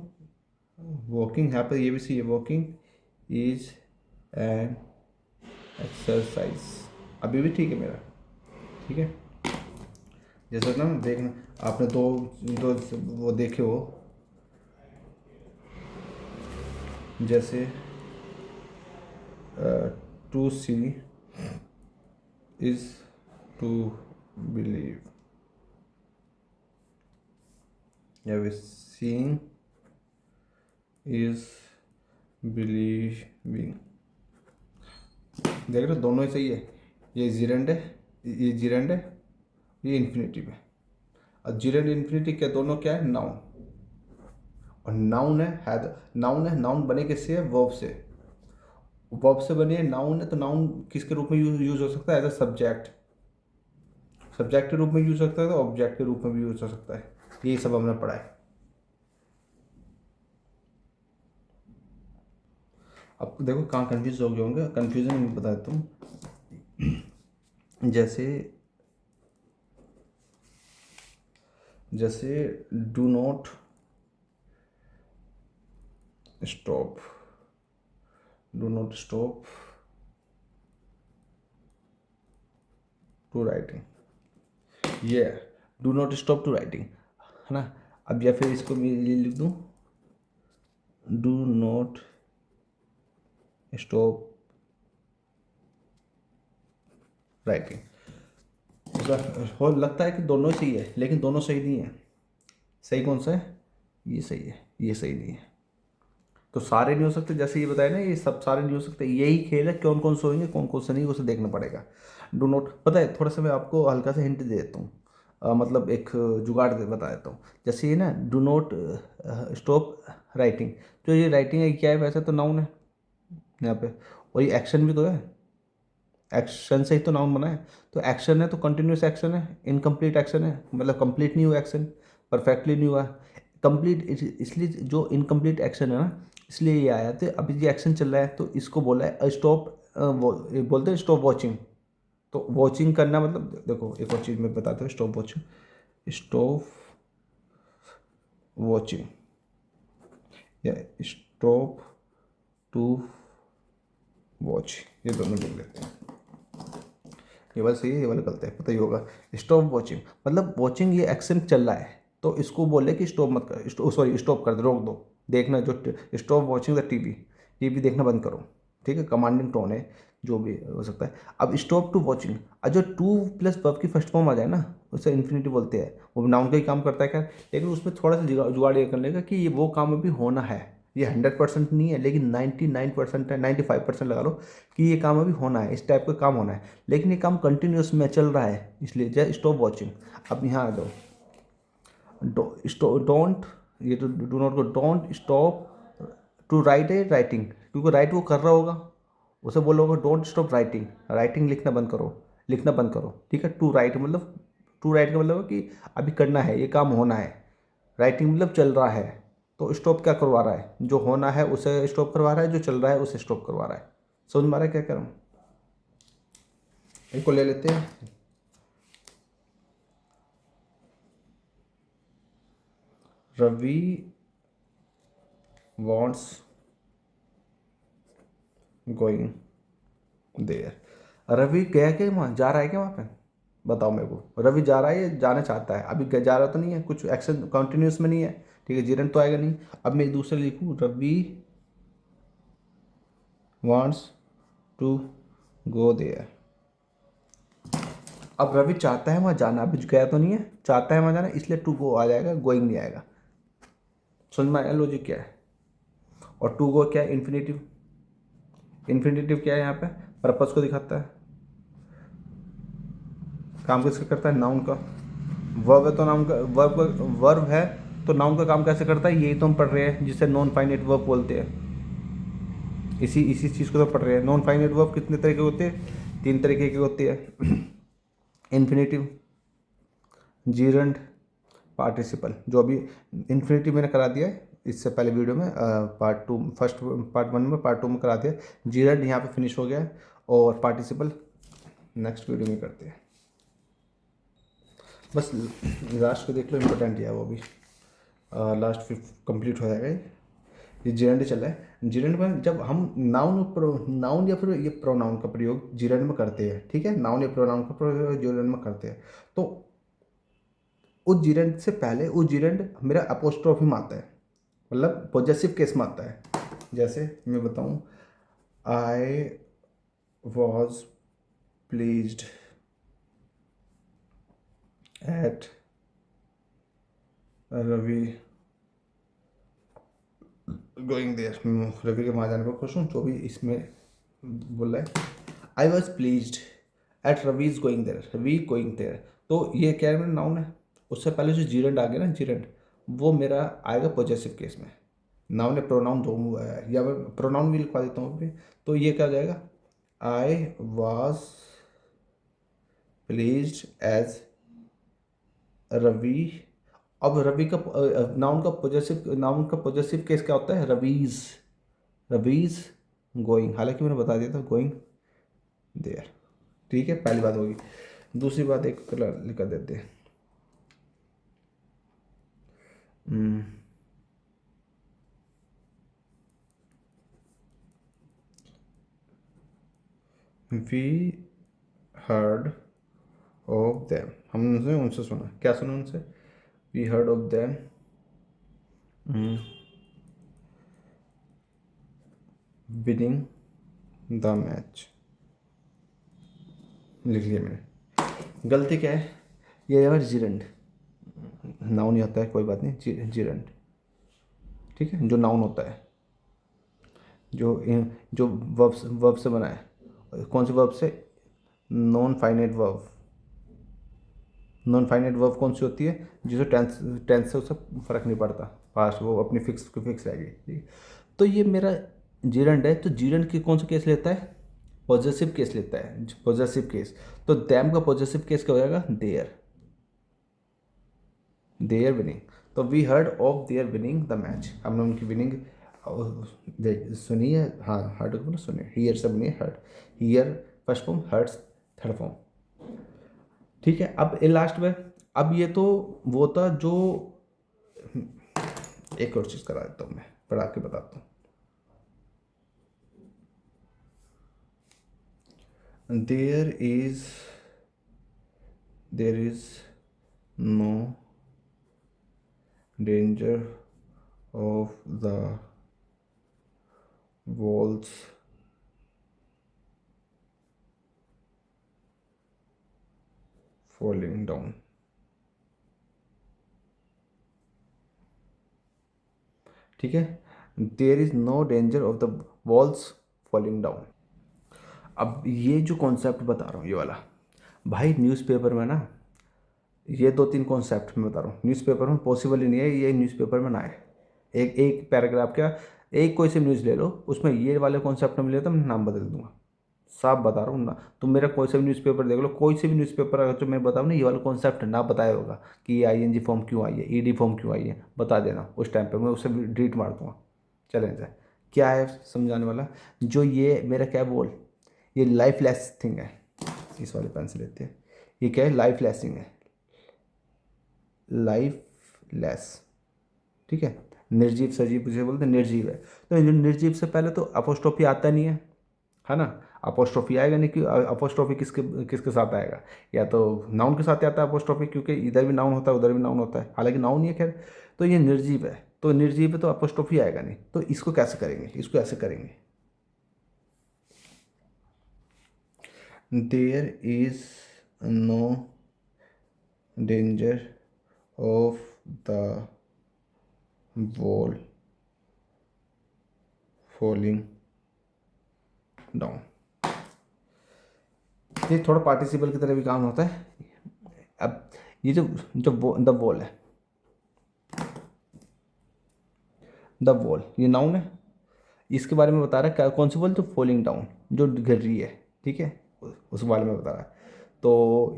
Speaker 1: वॉकिंग, यहाँ पर ये भी सही है, वॉकिंग इज एन एक्सरसाइज, अभी भी ठीक है मेरा। ठीक है, जैसे ना देखना आपने दो दो वो देखे हो, जैसे to see is to believe, या सीइंग इज बिलीविंग। देख रहे हो दोनों ही सही है, ये जीरेंड है, ये जीरेंड है, ये इन्फिनेटिव है। और जीरेंड इन्फिनेटिव क्या, दोनों क्या है, नाउन। और नाउन है नाउन है, नाउन बने किससे है, वर्ब से। वर्ब से बने नाउन है, तो नाउन किसके रूप में यूज हो सकता है, एज अ सब्जेक्ट। सब्जेक्ट के रूप में यूज हो सकता है, तो ऑब्जेक्ट के रूप में भी यूज हो सकता है। ये सब हमने पढ़ा है। अब देखो कहाँ कंफ्यूज हो गए होंगे, कंफ्यूजन मैं बता देता हूँ। जैसे do not stop, do not stop to writing, ये do not stop to writing है ना। अब या फिर इसको मैं ये लिख दूँ, डू नॉट स्टॉप राइटिंग। हो लगता है कि दोनों ही सही है, लेकिन दोनों सही नहीं है। सही कौन सा है, ये सही है, ये सही नहीं है। तो सारे नहीं हो सकते, जैसे ये बताया ना, ये सब सारे नहीं हो सकते। यही खेल है, कौन कौन से होंगे कौन कौन से नहीं, उसे देखना पड़ेगा। डू नॉट पता है, थोड़ा सा मैं आपको हल्का सा हिंट दे देता हूँ, मतलब एक जुगाड़ बता देता हूँ। जैसे ये ना डू नॉट स्टॉप राइटिंग, तो ये राइटिंग है क्या है, वैसे तो नाउन है यहाँ पे, और ये एक्शन भी तो है, एक्शन से ही तो नाउन बना है। तो एक्शन है तो कंटिन्यूस एक्शन है, इनकम्प्लीट एक्शन है, मतलब कंप्लीट नहीं हुआ एक्शन, परफेक्टली नहीं हुआ कंप्लीट, इसलिए जो इनकम्प्लीट एक्शन है ना, इसलिए ये आया। तो अभी ये एक्शन चल रहा है, तो इसको बोला है स्टॉप, बोलते हैं स्टॉप वॉचिंग। तो वॉचिंग करना मतलब, देखो एक और चीज़ मैं बताता हूँ, स्टॉप वॉचिंग, स्टॉप वॉचिंग या स्टॉप टू वॉच, ये दोनों लिख लेते हैं। ये वाला सही है, ये वाला गलत है, पता ही होगा। स्टॉप वॉचिंग मतलब वॉचिंग, ये एक्शन चल रहा है, तो इसको बोले कि स्टॉप मत कर, सॉरी स्टॉप कर दो, रोक दो देखना। जो स्टॉप वॉचिंग द टीवी देखना बंद करो। ठीक है, कमांडिंग टोन है, जो भी हो सकता है। अब स्टॉप टू वॉचिंग, और जो टू प्लस वर्ब की फर्स्ट फॉर्म आ जाए ना, उसे इन्फिनिटी बोलते हैं। वो नाउन का ही काम करता है खैर, लेकिन उसमें थोड़ा सा जुगाड़ ये कर लेगा कि ये वो काम अभी होना है। ये 100% नहीं है, लेकिन 99% है, 95% लगा लो कि ये काम अभी होना है, इस टाइप का काम होना है। लेकिन ये काम कंटिन्यूस में चल रहा है, इसलिए जय स्टॉप वॉचिंग। अब यहाँ आ जाओ, डोंट, ये तो डू नॉट को, don't stop to write a writing, क्योंकि राइट वो कर रहा होगा, उसे बोलोगे डोंट स्टॉप राइटिंग, राइटिंग लिखना बंद करो, लिखना बंद करो। ठीक है, टू राइट मतलब, टू राइट का मतलब है कि अभी करना है, ये काम होना है। राइटिंग मतलब चल रहा है, तो स्टॉप क्या करवा रहा है, जो होना है उसे स्टॉप करवा रहा है, जो चल रहा है उसे स्टॉप करवा रहा है। समझ में आ रहा है क्या कर रहा हूँ। इनको ले लेते हैं, Ravi wants going there. Ravi गया क्या वहाँ, जा रहा है क्या वहाँ पे, बताओ मेरे को। रवि जा रहा है या जाना चाहता है, अभी जा रहा तो नहीं है, कुछ एक्शन कंटिन्यूस में नहीं है। ठीक है, जीरन तो आएगा नहीं। अब मैं दूसरे लिखूँ, Ravi wants to go there. अब रवि चाहता है वहाँ जाना, अभी गया तो नहीं है, चाहता है वहाँ जाना, इसलिए टू गो आ जाएगा, गोइंग नहीं आएगा। समझ में आया लॉजिक क्या है। और टू गो क्या है, इन्फिनेटिव। इन्फिनेटिव क्या है यहाँ पे, पर्पस को दिखाता है। काम किसका करता है, नाउन का। वर्ब है तो नाउन का, वर्ब है तो नाउन का काम कैसे करता है, यही तो हम पढ़ रहे हैं, जिसे नॉन फाइनाइट वर्ब बोलते हैं। इसी चीज़ को तो पढ़ रहे हैं। नॉन फाइनाइट वर्ब कितने तरह के होते हैं, तीन तरीके की होती है, इन्फिनेटिव, जीरंड, पार्टिसिपल। जो अभी इन्फिनेटिव मैंने करा दिया है इससे पहले वीडियो में, पार्ट 2 फर्स्ट पार्ट 1 में, पार्ट 2 में करा दिया। जीरंड यहाँ पे फिनिश हो गया है, और पार्टिसिपल नेक्स्ट वीडियो में करते हैं। बस लास्ट को देख लो, इम्पोर्टेंट है वो भी, लास्ट फिर कंप्लीट हो जाएगा ये जीरंड चल रहा है। जीरंड में जब हम नाउन या फिर ये प्रोनाउन का प्रयोग जीरंड में करते हैं, ठीक है, नाउन या प्रोनाउन का प्रयोग जीरंड में करते हैं, तो उस जीरंड से पहले उस जीरंड मेरा अपोस्ट्रोफी में आता है, मतलब पॉजेसिव केस में आता है। जैसे मैं बताऊं, I was pleased at Ravi going there, Ravi के वहाँ जाने पर खुश हूँ, जो भी इसमें बोल रहा है। I was pleased at Ravi is going there, Ravi going there, तो ये क्या है, मेरा नाउन है। उससे पहले जो जीरंड आ गया ना, जीरंड, वो मेरा आएगा पॉजेसिव केस में। नाउन है प्रोनाउन दोनों है, या मैं प्रोनाउन भी लिखवा देता हूँ अभी। तो ये क्या हो जाएगा, I was pleased as Ravi. अब रवि का नाउन का पॉजेसिव केस क्या होता है, रवीज, रवीज गोइंग, हालांकि मैंने बता दिया था गोइंग देयर, ठीक है, पहली बात होगी। दूसरी बात एक लिख देते हैं, वी हर्ड ऑफ देम, हमने उनसे सुना, क्या सुना उनसे, we heard of them winning the match, लिख लिया मैंने। गलती क्या है, ये है जीरंड, नाउन नहीं होता है, कोई बात नहीं, जीरंड, ठीक है, जो नाउन होता है, जो वर्ब से बना है। कौन से वर्ब से, non finite verb. Non finite verb कौन सी होती है, जिसे टेंस से उससे फर्क नहीं पड़ता, पास्ट वो अपनी फिक्स रहेगी, ठीक है। तो ये मेरा जीरंड है, तो जीरंड की कौन सा केस लेता है, पॉजेसिव केस लेता है, पॉजेसिव केस। तो दैम का पॉजेसिव केस क्या हो जाएगा, देयर, देयर विनिंग। तो we heard of their winning the match, हमने उनकी विनिंग सुनी है, हाँ, हर्ड को सुने, हियर से बनी heard, here first form, hertz third form, ठीक है। अब ये लास्ट में, अब ये तो वो था जो, एक और चीज़ करा देता हूँ मैं, पढ़ा के बताता हूँ। There is no danger of the walls falling down, ठीक है, there is no danger of the walls falling down. अब ये जो कॉन्सेप्ट बता रहा हूँ, ये वाला भाई न्यूज़पेपर में ना, ये दो तीन कॉन्सेप्ट मैं बता रहा हूँ, न्यूज़पेपर में पॉसिबल ही नहीं है ये न्यूज़पेपर में ना आए। एक एक पैराग्राफ क्या, एक कोई सी न्यूज़ ले लो, उसमें ये वाले कॉन्सेप्ट में मिले तो मैं नाम बदल दूंगा, साफ बता रहा हूँ ना। तुम मेरा कोई सा भी न्यूज़पेपर देख लो, कोई से भी न्यूज़पेपर अगर जो मैं बताऊँ ना, ये वाला कॉन्सेप्ट ना बताया होगा कि ये आईएनजी फॉर्म क्यों आई है, ईडी फॉर्म क्यों आई है, बता देना उस टाइम पे, मैं उसे डिलीट मार दूंगा। चलें जाए, क्या है समझाने वाला, जो ये मेरा क्या बोल, ये लाइफ लेस थिंग है, इस वाले पेन से लेते हैं, ये क्या है, लाइफ लेसिंग है, लाइफ लेस, ठीक है। निर्जीव सजीव जिसे बोलते हैं, निर्जीव है, तो निर्जीव से पहले तो अपोस्ट्रोफी आता नहीं है ना, अपोस्ट्रोफी आएगा नहीं, कि अपोस्ट्रोफी किसके किसके साथ आएगा, या तो नाउन के साथ आता है अपोस्ट्रोफी, क्योंकि इधर भी नाउन होता है उधर भी नाउन होता है, हालांकि नाउन ही है खैर। तो ये निर्जीव है, तो निर्जीव है तो अपोस्ट्रोफी आएगा नहीं, तो इसको कैसे करेंगे, इसको ऐसे करेंगे, there is no danger of the wall falling down. ये थोड़ा पार्टिसिपल की तरह भी काम होता है। अब ये जो जो द वॉल है, द वॉल ये नाउन है, इसके बारे में बता रहा है, क्या कौन सी वॉल, जो फॉलिंग डाउन, जो गिर रही है, ठीक है, उस बारे में बता रहा है। तो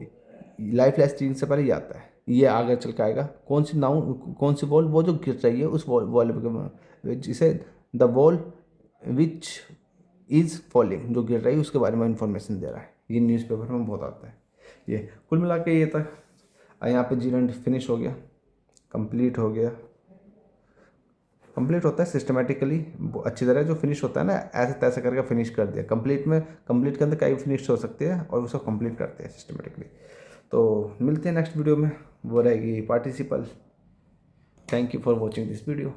Speaker 1: लाइफ लाइफ से पहले ये आता है, ये आगे चल के आएगा। कौन सी नाउन, कौन सी बॉल, वो जो गिर रही है उस बॉल जिसे the ball which is falling, जो गिर रही है उसके बारे में इंफॉर्मेशन दे रहा है। ये न्यूज़पेपर में बहुत आता है। ये कुल मिला के ये था। यहाँ पे जीरो फिनिश हो गया, कंप्लीट हो गया। कंप्लीट होता है सिस्टमेटिकली अच्छी तरह, जो फिनिश होता है ना ऐसे तैसे करके फिनिश कर दिया। कंप्लीट में, कंप्लीट के अंदर कई फिनिश हो सकती है और उसको कंप्लीट करते हैं सिस्टमेटिकली। तो मिलते हैं नेक्स्ट वीडियो में, वो रहेगी participle. Thank you for watching this video.